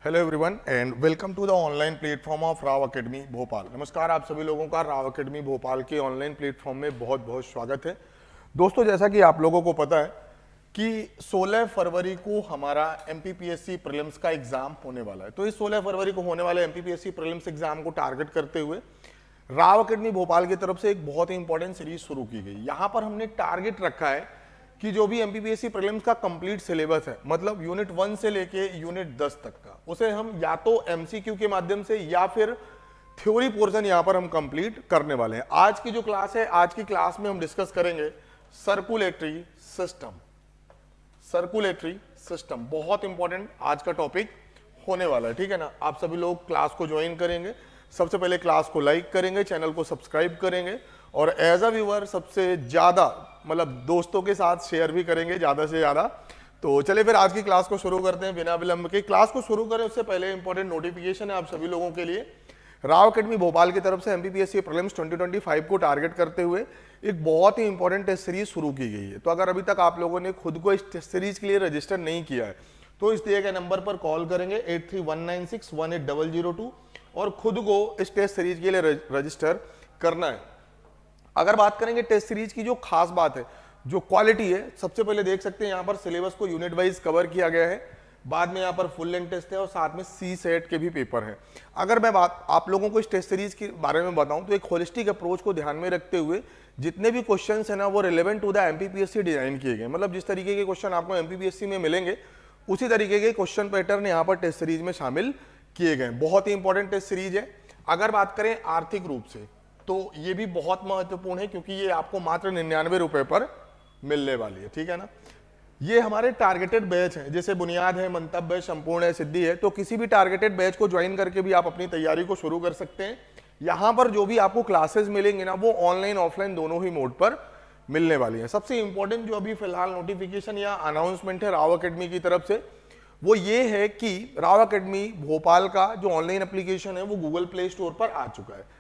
Hello everyone and welcome to the online platform of Rao academy Bhopal. नमस्कार, आप सभी लोगों का राव एकेडमी भोपाल के ऑनलाइन प्लेटफॉर्म में बहुत बहुत स्वागत है। दोस्तों, जैसा कि आप लोगों को पता है कि 16 फरवरी को हमारा एमपीपीएससी प्रीलिम्स का एग्जाम होने वाला है। तो इस 16 फरवरी को होने वाले एमपीपीएससी प्रीलिम्स एग्जाम को टारगेट करते हुए राव एकेडमी भोपाल की तरफ से एक बहुत ही इंपॉर्टेंट सीरीज शुरू की गई। यहाँ पर हमने टारगेट रखा है कि जो भी एमपीपीएससी प्रीलिम्स का कंप्लीट सिलेबस है, मतलब यूनिट 1 से लेके यूनिट 10 तक का, उसे हम या तो एमसीक्यू के माध्यम से या फिर थ्योरी पोर्शन यहां पर हम कंप्लीट करने वाले हैं। आज की जो क्लास है, आज की क्लास में हम डिस्कस करेंगे सर्कुलेटरी सिस्टम। सर्कुलेटरी सिस्टम बहुत इंपॉर्टेंट आज का टॉपिक होने वाला है, ठीक है ना। आप सभी लोग क्लास को ज्वाइन करेंगे, सबसे पहले क्लास को लाइक करेंगे, चैनल को सब्सक्राइब करेंगे और एज अ व्यूअर सबसे ज्यादा मतलब दोस्तों के साथ शेयर भी करेंगे ज्यादा से ज्यादा। तो चलिए फिर आज की क्लास को शुरू करते हैं बिना विलंब के। क्लास को शुरू करें उससे पहले इंपॉर्टेंट नोटिफिकेशन है आप सभी लोगों के लिए। राव एकेडमी भोपाल की तरफ से एमपीपीएससी प्रीलिम्स 2025 को टारगेट करते हुए एक बहुत ही इंपॉर्टेंट टेस्ट सीरीज शुरू की गई है। तो अगर अभी तक आप लोगों ने खुद को इस टेस्ट सीरीज के लिए रजिस्टर नहीं किया है तो इस दिए गए नंबर पर कॉल करेंगे 8319618002 और खुद को इस टेस्ट सीरीज के लिए रजिस्टर करना है। अगर बात करेंगे टेस्ट सीरीज की, जो खास बात है, जो क्वालिटी है, सबसे पहले देख सकते हैं यहाँ पर सिलेबस को यूनिट वाइज कवर किया गया है। बाद में यहाँ पर फुल लेंथ टेस्ट है और साथ में सी सेट के भी पेपर हैं। अगर मैं बात आप लोगों को इस टेस्ट सीरीज के बारे में बताऊं तो एक होलिस्टिक अप्रोच को ध्यान में रखते हुए जितने भी क्वेश्चन है ना वो relevant to the MPPSC design किए गए। मतलब जिस तरीके के क्वेश्चन आपको एमपीपीएससी में मिलेंगे उसी तरीके के क्वेश्चन पैटर्न यहाँ पर टेस्ट सीरीज में शामिल किए गए। बहुत ही इंपॉर्टेंट टेस्ट सीरीज है। अगर बात करें आर्थिक रूप से तो ये भी बहुत महत्वपूर्ण है क्योंकि ये आपको मात्र 99 रुपए पर मिलने वाली है, ठीक है ना। ये हमारे टारगेटेड बैच हैं, जैसे बुनियाद है, मंतव्य है, संपूर्ण है, सिद्धि है। तो किसी भी टारगेटेड बैच को ज्वाइन करके भी आप अपनी तैयारी को शुरू कर सकते हैं। यहां पर जो भी आपको क्लासेस मिलेंगे ना वो ऑनलाइन ऑफलाइन दोनों ही मोड पर मिलने वाली है। सबसे इंपॉर्टेंट जो अभी फिलहाल नोटिफिकेशन या अनाउंसमेंट है राव एकेडमी की तरफ से वो ये है कि राव एकेडमी भोपाल का जो ऑनलाइन एप्लीकेशन है वो गूगल प्ले स्टोर पर आ चुका है।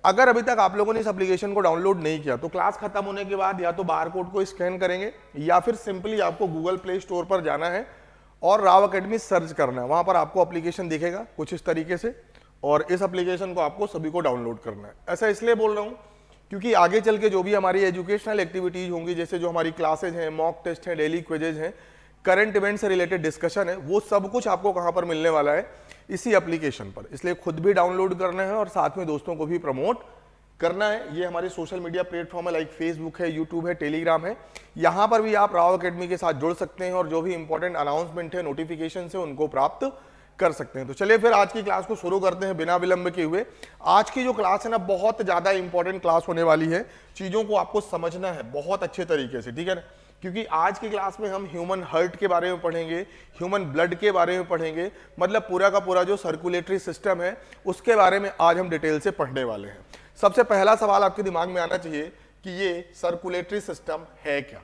अगर अभी तक आप लोगों ने इस एप्लीकेशन को डाउनलोड नहीं किया तो क्लास खत्म होने के बाद या तो बार कोड को स्कैन करेंगे या फिर सिंपली आपको गूगल प्ले स्टोर पर जाना है और राव एकेडमी सर्च करना है। वहां पर आपको एप्लीकेशन दिखेगा कुछ इस तरीके से और इस एप्लीकेशन को आपको सभी को डाउनलोड करना है। ऐसा इसलिए बोल रहा हूं क्योंकि आगे चल के जो भी हमारी एजुकेशनल एक्टिविटीज होंगी, जैसे जो हमारी क्लासेज हैं, मॉक टेस्ट हैं, डेली क्विजेज हैं, करंट इवेंट से रिलेटेड डिस्कशन है, वो सब कुछ आपको कहां पर मिलने वाला है, इसी एप्लीकेशन पर। इसलिए खुद भी डाउनलोड करना है और साथ में दोस्तों को भी प्रमोट करना है। ये हमारे सोशल मीडिया प्लेटफॉर्म है, लाइक फेसबुक है, यूट्यूब है, टेलीग्राम है। यहां पर भी आप राव एकेडमी के साथ जुड़ सकते हैं और जो भी इंपॉर्टेंट अनाउंसमेंट है, नोटिफिकेशन है, उनको प्राप्त कर सकते हैं। तो चलिए फिर आज की क्लास को शुरू करते हैं बिना विलंब के हुए। आज की जो क्लास है ना बहुत ज्यादा इंपॉर्टेंट क्लास होने वाली है। चीजों को आपको समझना है बहुत अच्छे तरीके से, ठीक है ना, क्योंकि आज की क्लास में हम ह्यूमन हार्ट के बारे में पढ़ेंगे, ह्यूमन ब्लड के बारे में पढ़ेंगे, मतलब पूरा का पूरा जो सर्कुलेटरी सिस्टम है उसके बारे में आज हम डिटेल से पढ़ने वाले हैं। सबसे पहला सवाल आपके दिमाग में आना चाहिए कि ये सर्कुलेटरी सिस्टम है क्या।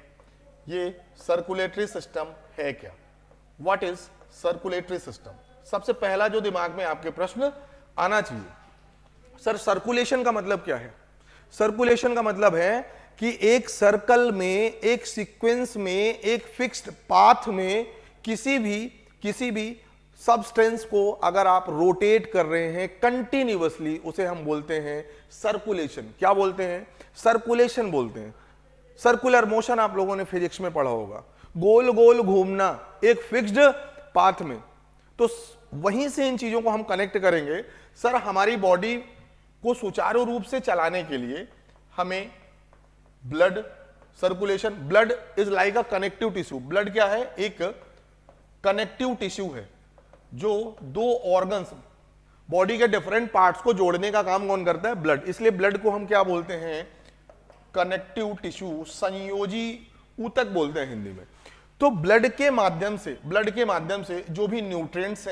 ये सर्कुलेटरी सिस्टम है क्या, व्हाट इज सर्कुलेटरी सिस्टम। सबसे पहला जो दिमाग में आपके प्रश्न आना चाहिए, सर सर्कुलेशन का मतलब क्या है। सर्कुलेशन का मतलब है कि एक सर्कल में, एक सीक्वेंस में, एक फिक्स्ड पाथ में किसी भी सब्सटेंस को अगर आप रोटेट कर रहे हैं कंटिन्यूअसली, उसे हम बोलते हैं सर्कुलेशन। क्या बोलते हैं? सर्कुलेशन बोलते हैं। सर्कुलर मोशन आप लोगों ने फिजिक्स में पढ़ा होगा, गोल गोल घूमना एक फिक्स्ड पाथ में। तो वहीं से इन चीजों को हम कनेक्ट करेंगे। सर हमारी बॉडी को सुचारू रूप से चलाने के लिए हमें blood circulation, blood is like a connective tissue. Blood क्या है? एक कनेक्टिव टिश्यू है जो दो ऑर्गन्स, बॉडी के डिफरेंट पार्ट्स को जोड़ने का काम कौन करता है? ब्लड। इसलिए ब्लड को हम क्या बोलते हैं? कनेक्टिव टिश्यू, संयोजी ऊतक बोलते हैं हिंदी में। तो ब्लड के माध्यम से जो भी न्यूट्रिएंट्स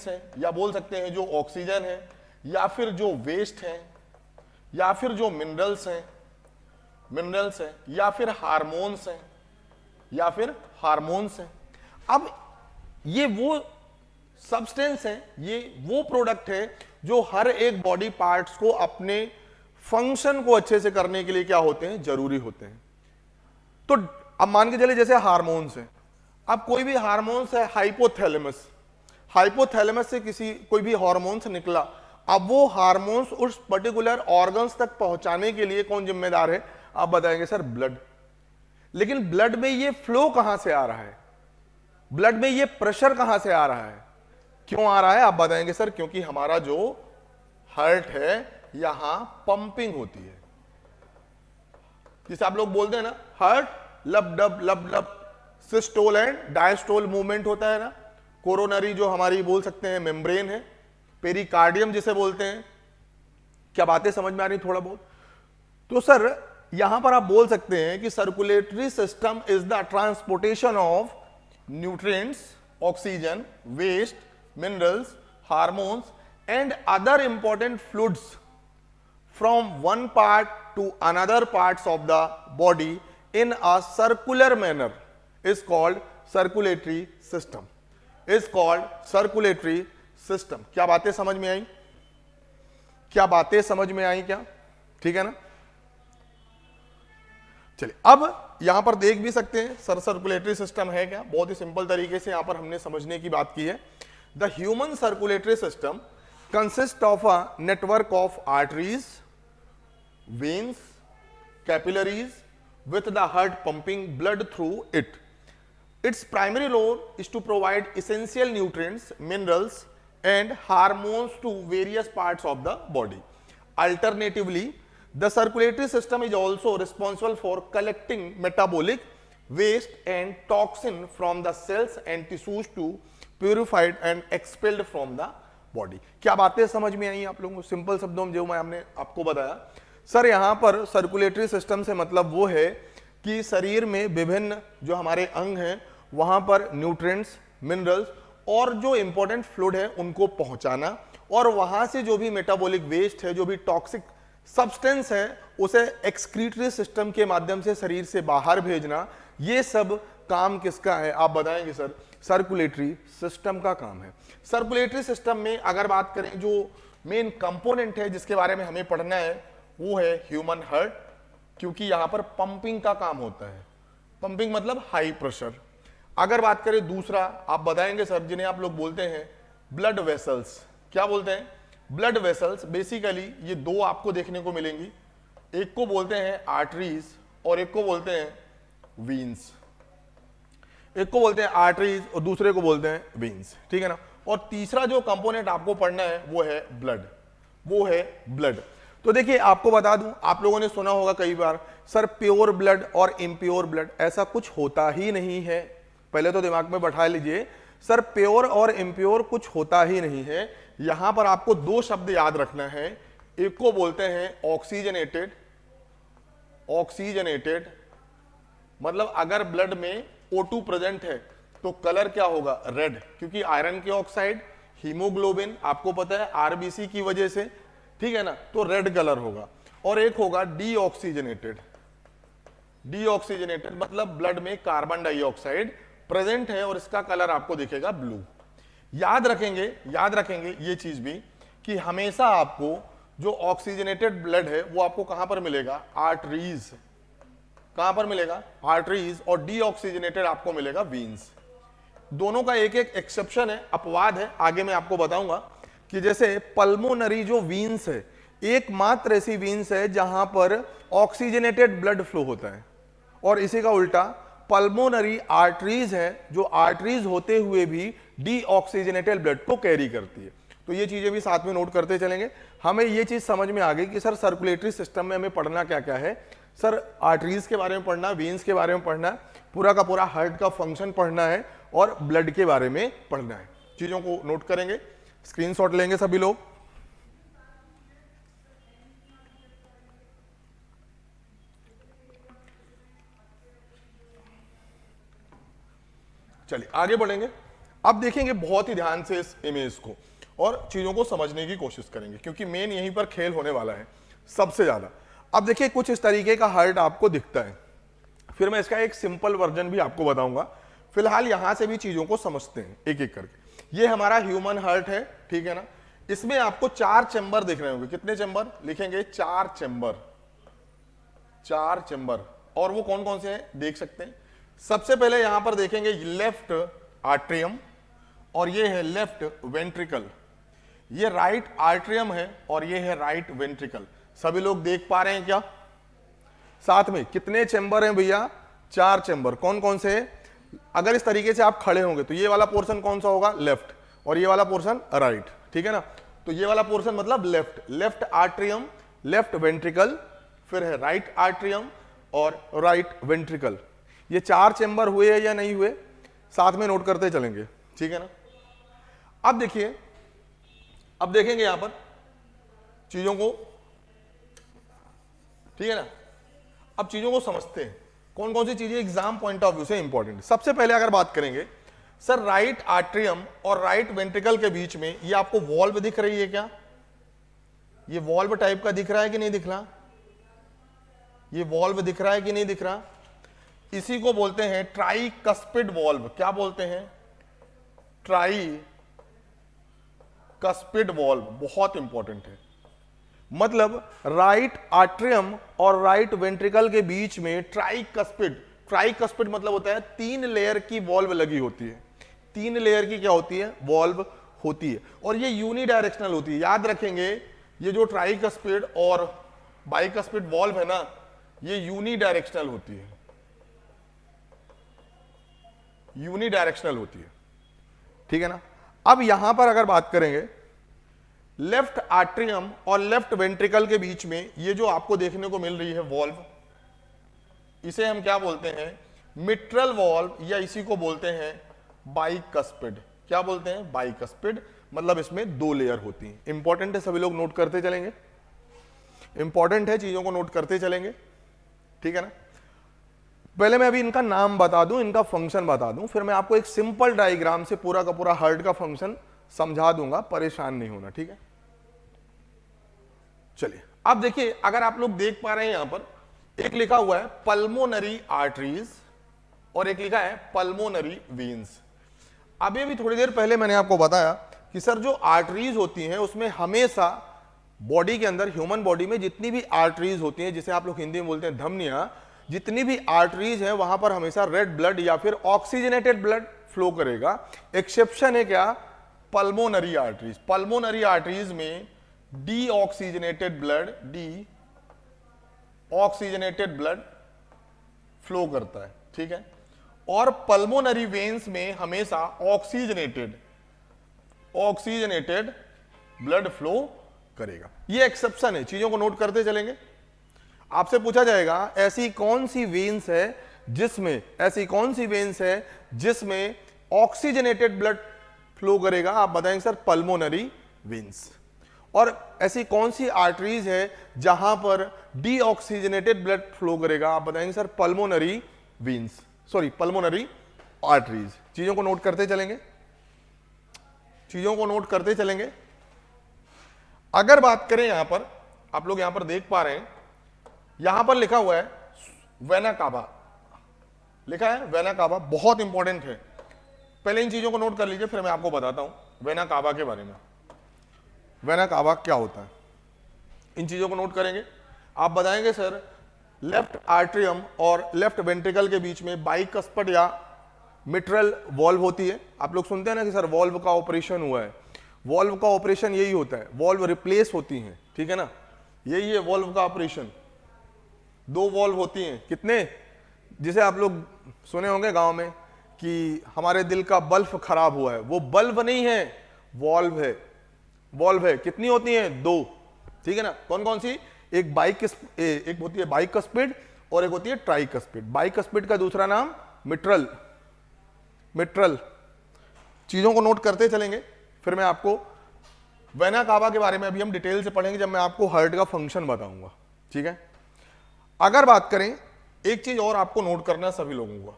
हैं या बोल सकते हैं जो ऑक्सीजन है या फिर जो वेस्ट है या फिर जो मिनरल्स हैं या फिर हार्मोन्स हैं, अब ये वो सब्सटेंस है, ये वो प्रोडक्ट है जो हर एक बॉडी पार्ट्स को अपने फंक्शन को अच्छे से करने के लिए क्या होते हैं? जरूरी होते हैं। तो अब मान के चले जैसे हार्मोन्स हैं, अब कोई भी हार्मोन्स है, हाइपोथैलेमस, हाइपोथैलेमस से किसी कोई भी हार्मोन्स निकला, अब वो हार्मोन्स उस पर्टिकुलर ऑर्गन्स तक पहुंचाने के लिए कौन जिम्मेदार है? आप बताएंगे सर ब्लड। लेकिन ब्लड में ये फ्लो कहां से आ रहा है, ब्लड में ये प्रेशर कहां से आ रहा है, क्यों आ रहा है? आप बताएंगे सर क्योंकि हमारा जो हार्ट है यहां पंपिंग होती है, जिसे आप लोग बोलते हैं ना हार्ट लब डब लब लब, सिस्टोल एंड डायस्टोल मूवमेंट होता है ना। कोरोनरी जो हमारी बोल सकते हैं मेम्ब्रेन है, पेरिकार्डियम जिसे बोलते हैं। क्या बातें समझ में आ रही थोड़ा बहुत? तो सर यहां पर आप बोल सकते हैं कि circulatory system is the transportation of nutrients, oxygen, waste, minerals, hormones and other important fluids from one part to another parts of the body in a circular manner is called circulatory system, is called circulatory system। क्या बातें समझ में आई? क्या बातें समझ में आई क्या? ठीक है ना। चलिए अब यहां पर देख भी सकते हैं सर सर्कुलेटरी सिस्टम है क्या। बहुत ही सिंपल तरीके से यहां पर हमने समझने की बात की है। The human circulatory system consist of a network of arteries, veins, capillaries with the heart pumping blood through it. Its primary role is to provide essential nutrients, minerals and hormones to various parts of the body. Alternatively, the circulatory system is also responsible for collecting metabolic waste and toxin from the cells and tissues to purified and expelled from the body। क्या बातें समझ में आई आप लोगों को? Simple शब्दों में जो मैंने आपको बताया सर, यहां पर सर्कुलेटरी सिस्टम से मतलब वो है कि शरीर में विभिन्न जो हमारे अंग हैं वहां पर न्यूट्रिएंट्स, मिनरल्स और जो इंपॉर्टेंट फ्लूइड है उनको पहुंचाना, और वहां से जो भी मेटाबॉलिक वेस्ट है, जो भी टॉक्सिक सब्सटेंस है, उसे एक्सक्रीटरी सिस्टम के माध्यम से शरीर से बाहर भेजना। ये सब काम किसका है? आप बताएंगे सर सर्कुलेटरी सिस्टम का काम है। सर्कुलेटरी सिस्टम में अगर बात करें जो मेन कंपोनेंट है जिसके बारे में हमें पढ़ना है वो है ह्यूमन हार्ट, क्योंकि यहां पर पंपिंग का काम होता है। पंपिंग मतलब हाई प्रेशर। अगर बात करें दूसरा, आप बताएंगे सर जिन्हें आप लोग बोलते हैं ब्लड वेसल्स। क्या बोलते हैं? Blood vessels. बेसिकली ये दो आपको देखने को मिलेंगी, एक को बोलते हैं आर्टरीज और एक को बोलते हैं वीन्स। एक को बोलते हैं आर्टरीज और दूसरे को बोलते हैं वीन्स, ठीक है ना। और तीसरा जो कंपोनेंट आपको पढ़ना है वो है ब्लड, वो है ब्लड। तो देखिए आपको बता दूं, आप लोगों ने सुना होगा कई बार सर प्योर ब्लड और इम्प्योर ब्लड, ऐसा कुछ होता ही नहीं है। पहले तो दिमाग में बैठा लीजिए, सर प्योर और इम्प्योर कुछ होता ही नहीं है। यहां पर आपको दो शब्द याद रखना है, एक को बोलते हैं ऑक्सीजनेटेड। ऑक्सीजनेटेड मतलब अगर ब्लड में O2 प्रेजेंट है तो कलर क्या होगा? रेड, क्योंकि आयरन के ऑक्साइड, हीमोग्लोबिन आपको पता है आरबीसी की वजह से, ठीक है ना, तो रेड कलर होगा। और एक होगा डीऑक्सीजनेटेड। डीऑक्सीजनेटेड मतलब ब्लड में कार्बन डाइऑक्साइड प्रेजेंट है और इसका कलर आपको दिखेगा ब्लू। याद रखेंगे ये चीज भी कि हमेशा आपको जो ऑक्सीजनेटेड ब्लड है वो आपको कहां पर मिलेगा? आर्टरीज। कहां पर मिलेगा? आर्टरीज। और डीऑक्सीजनेटेड आपको मिलेगा वीन्स। दोनों का एक एक एक्सेप्शन है, अपवाद है, आगे मैं आपको बताऊंगा कि जैसे पल्मोनरी जो वीन्स है, एकमात्र ऐसी वीन्स है जहां पर ऑक्सीजनेटेड ब्लड फ्लो होता है, और इसी का उल्टा पल्मोनरी आर्टरीज है जो आर्टरीज होते हुए भी डीऑक्सीजनेटेड ब्लड को कैरी करती है। तो ये चीजें भी साथ में नोट करते चलेंगे। हमें ये चीज समझ में आ गई कि सर सर्कुलेटरी सिस्टम में हमें पढ़ना क्या क्या है। सर आर्टरीज के बारे में पढ़ना, वीन्स के बारे में पढ़ना, पूरा का पूरा हार्ट का फंक्शन पढ़ना है और ब्लड के बारे में पढ़ना है। चीजों को नोट करेंगे, स्क्रीनशॉट लेंगे सभी लोग। चलिए आगे बढ़ेंगे। अब देखेंगे बहुत ही ध्यान से इस इमेज को और चीजों को समझने की कोशिश करेंगे, क्योंकि मेन यहीं पर खेल होने वाला है सबसे ज्यादा। अब देखिए कुछ इस तरीके का हार्ट आपको दिखता है, फिर मैं इसका एक सिंपल वर्जन भी आपको बताऊंगा। फिलहाल यहां से भी चीजों को समझते हैं एक एक करके। ये हमारा ह्यूमन हार्ट है, ठीक है ना। इसमें आपको 4 चैम्बर दिख रहे होंगे। कितने चैम्बर लिखेंगे? 4 चैम्बर। 4 चैम्बर। और वो कौन कौन से हैं देख सकते हैं। सबसे पहले यहां पर देखेंगे लेफ्ट आर्ट्रियम और ये है लेफ्ट वेंट्रिकल। ये राइट आर्ट्रियम है और ये है राइट वेंट्रिकल। सभी लोग देख पा रहे हैं क्या? साथ में कितने चेंबर हैं भैया? 4 चेंबर। कौन कौन से? अगर इस तरीके से आप खड़े होंगे तो ये वाला पोर्शन कौन सा होगा? लेफ्ट, और ये वाला पोर्शन राइट, ठीक है ना? तो ये वाला पोर्शन मतलब left, left atrium, left ventricle, फिर है राइट आर्ट्रियम और राइट वेंट्रिकल। ये 4 चेंबर हुए या नहीं हुए, साथ में नोट करते चलेंगे, ठीक है ना? अब देखिए, अब देखेंगे यहां पर चीजों को, ठीक है ना? अब चीजों को समझते हैं कौन कौन सी चीजें एग्जाम पॉइंट ऑफ व्यू से इंपॉर्टेंट। सबसे पहले अगर बात करेंगे सर, राइट आर्ट्रियम और राइट वेंट्रिकल के बीच में ये आपको वॉल्व दिख रही है क्या? ये वॉल्व टाइप का दिख रहा है कि नहीं दिख रहा? ये वॉल्व दिख रहा है कि नहीं दिख रहा? इसी को बोलते हैं ट्राइकस्पिड वॉल्व। क्या बोलते हैं? Tricuspid valve. बहुत इंपॉर्टेंट है। मतलब राइट आर्ट्रियम और राइट वेंट्रिकल के बीच में ट्राइकस्पिड, ट्राइकस्पिड मतलब होता है 3 लेयर की वॉल्व लगी होती है। 3 लेयर की क्या होती है? वॉल्व होती है, और ये यूनिडायरेक्शनल होती है। याद रखेंगे, ये जो ट्राइकस्पिड और बाइकस्पिड वॉल्व है ना, ये यूनिडायरेक्शनल होती है, यूनिडायरेक्शनल होती है, ठीक है ना? अब यहां पर अगर बात करेंगे लेफ्ट आर्ट्रियम और लेफ्ट वेंट्रिकल के बीच में ये जो आपको देखने को मिल रही है वॉल्व, इसे हम क्या बोलते हैं? मिट्रल वॉल्व, या इसी को बोलते हैं बाइकस्पिड। क्या बोलते हैं? बाइकस्पिड। मतलब इसमें 2 लेयर होती हैं। इंपॉर्टेंट है, सभी लोग नोट करते चलेंगे, इंपॉर्टेंट है, चीजों को नोट करते चलेंगे, ठीक है ना? पहले मैं अभी इनका नाम बता दूं, इनका फंक्शन बता दूं, फिर मैं आपको एक सिंपल डायग्राम से पूरा का पूरा हार्ट का फंक्शन समझा दूंगा, परेशान नहीं होना, ठीक है? चलिए, अब देखिए, अगर आप लोग देख पा रहे हैं यहां पर एक लिखा हुआ है पल्मोनरी आर्टरीज और एक लिखा है पल्मोनरी वेन्स। अभी भी थोड़ी देर पहले मैंने आपको बताया कि सर जो आर्टरीज होती हैं उसमें हमेशा बॉडी के अंदर, ह्यूमन बॉडी में जितनी भी आर्टरीज होती हैं, जिसे आप लोग हिंदी में बोलते हैं धमनियां, जितनी भी आर्टरीज हैं वहां पर हमेशा रेड ब्लड या फिर ऑक्सीजनेटेड ब्लड फ्लो करेगा। एक्सेप्शन है क्या? Pulmonary arteries. पल्मोनरी आर्टरीज में डीऑक्सीजनेटेड ब्लड फ्लो करता है, ठीक है? और पल्मोनरी वेन्स में हमेशा ऑक्सीजनेटेड ब्लड फ्लो करेगा। ये एक्सेप्शन है, चीजों को नोट करते चलेंगे। आपसे पूछा जाएगा ऐसी कौन सी वेन्स है जिसमें ऑक्सीजनेटेड ब्लड फ्लो करेगा? आप बताएंगे सर पल्मोनरी वेन्स। और ऐसी कौन सी आर्टरीज है जहां पर डीऑक्सीजनेटेड ब्लड फ्लो करेगा? आप बताएंगे sir pulmonary veins, sorry pulmonary arteries. चीजों को नोट करते चलेंगे, अगर बात करें यहां पर, आप लोग यहां पर देख पा रहे हैं, यहां पर लिखा हुआ है वेना कावा, लिखा है वेना कावा, बहुत इंपॉर्टेंट है। पहले इन चीजों को नोट कर लीजिए, फिर मैं आपको बताता हूं वेना कावा के बारे में। वेना कावा क्या होता है, इन चीजों को नोट करेंगे। आप बताएंगे सर लेफ्ट आर्ट्रियम और लेफ्ट वेंट्रिकल के बीच में बाइकस्पिड या मिट्रल वॉल्व होती है। आप लोग सुनते हैं ना कि सर वॉल्व का ऑपरेशन हुआ है। वॉल्व का ऑपरेशन यही होता है, वॉल्व रिप्लेस होती हैं, ठीक है ना? यही है वॉल्व का ऑपरेशन। 2 वॉल्व होती हैं, कितने? जिसे आप लोग सुने होंगे गांव में कि हमारे दिल का बल्ब खराब हुआ है, वो बल्ब नहीं है, वॉल्व है। कितनी होती हैं? 2, ठीक है ना? कौन कौन सी? एक होती है बाइकस्पिड और एक होती है ट्राइकस्पिड। बाइकस्पिड का दूसरा नाम मिट्रल। चीजों को नोट करते चलेंगे, फिर मैं आपको वेना कावा के बारे में अभी हम डिटेल से पढ़ेंगे जब मैं आपको हार्ट का फंक्शन बताऊंगा, ठीक है? अगर बात करें, एक चीज और आपको नोट करना सभी लोगों को,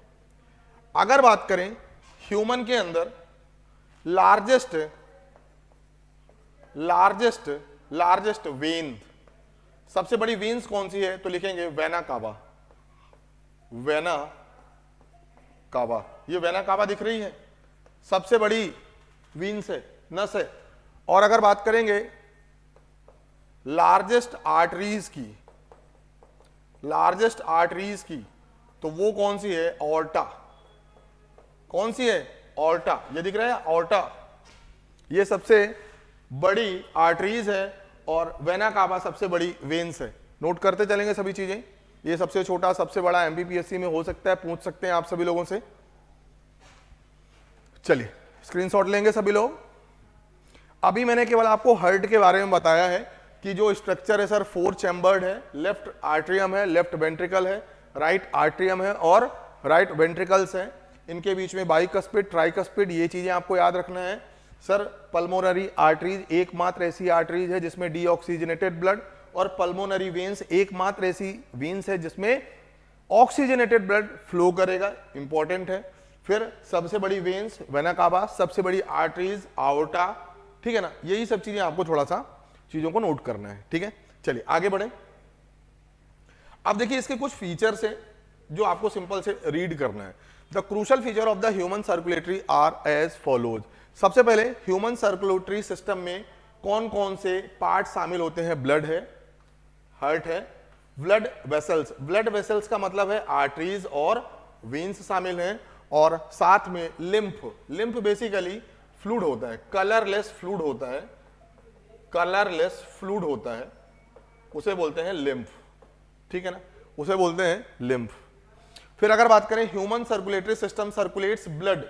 अगर बात करें ह्यूमन के अंदर लार्जेस्ट वेन, सबसे बड़ी वेन्स कौन सी है? तो लिखेंगे वेना कावा। ये वेना कावा दिख रही है, सबसे बड़ी वेन्स है, नस है। और अगर बात करेंगे लार्जेस्ट आर्टरीज की, तो वो कौन सी है? ऑर्टा। कौन सी है? ऑर्टा। ये दिख रहा है ऑर्टा, ये सबसे बड़ी आर्टरीज है और वेना कावा सबसे बड़ी वेन्स है। नोट करते चलेंगे सभी चीजें। ये सबसे छोटा सबसे बड़ा एमपीपीएससी में हो सकता है, पूछ सकते हैं आप सभी लोगों से। चलिए स्क्रीनशॉट लेंगे सभी लोग। अभी मैंने केवल आपको हार्ट के बारे में बताया है कि जो स्ट्रक्चर है सर 4 चैम्बर्ड है, लेफ्ट आर्ट्रियम है, लेफ्ट वेंट्रिकल है, राइट आर्ट्रियम है और राइट वेंट्रिकल्स है। इनके बीच में बाइकस्पिड, ट्राइकस्पिड, ये चीजें आपको याद रखना है। सर पल्मोनरी आर्टरीज एकमात्र ऐसी आर्टरीज है जिसमें डीऑक्सीजनेटेड ब्लड, और पल्मोनरी वेन्स एकमात्र ऐसी वेन्स है जिसमें ऑक्सीजनेटेड ब्लड फ्लो करेगा, इंपॉर्टेंट है। फिर सबसे बड़ी वेन्स वेना कावा, सबसे बड़ी आर्टरीज आओर्टा, ठीक है ना। यही सब चीजें आपको थोड़ा सा चीजों को नोट करना है, ठीक है। चलिए आगे बढ़े। अब देखिए इसके कुछ फीचर्स हैं जो आपको सिंपल से रीड करना है। The crucial feature of the human circulatory are as follows. सबसे पहले ह्यूमन सर्कुलेटरी सिस्टम में कौन कौन से पार्ट शामिल होते हैं? ब्लड है, हार्ट है, ब्लड वेसल्स, ब्लड वेसल्स का मतलब है आर्टरीज और वेन्स शामिल हैं, और साथ में लिम्फ। लिम्फ बेसिकली फ्लूइड होता है, कलरलेस फ्लूइड होता है, कलरलेस फ्लूइड होता है, उसे बोलते हैं लिम्फ, ठीक है ना, उसे बोलते हैं लिम्फ। फिर अगर बात करें human circulatory system circulates blood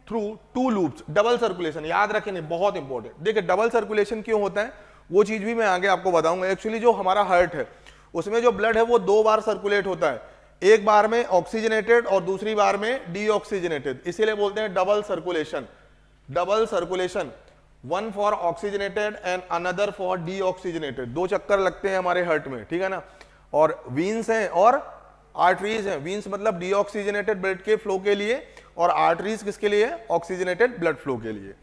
through 2 loops, double circulation, याद रखें नहीं, बहुत इंपॉर्टेंट। देखिए डबल सर्कुलेशन क्यों होता है वो चीज भी मैं आगे आपको बताऊंगा। एक्चुअली जो हमारा हार्ट है उसमें जो ब्लड है वो 2 बार सर्कुलेट होता है, एक बार में ऑक्सीजनेटेड और दूसरी बार में डीऑक्सीजनेटेड, इसीलिए बोलते हैं double circulation. Double circulation, one for oxygenated and another for deoxygenated, 2 चक्कर लगते हैं हमारे हार्ट में, ठीक है ना। और वीन्स हैं और आर्टरीज हैं। वीन्स मतलब डीऑक्सीजनेटेड ब्लड के फ्लो के लिए, और आर्टरीज किसके लिए? ऑक्सीजनेटेड ब्लड फ्लो के लिए।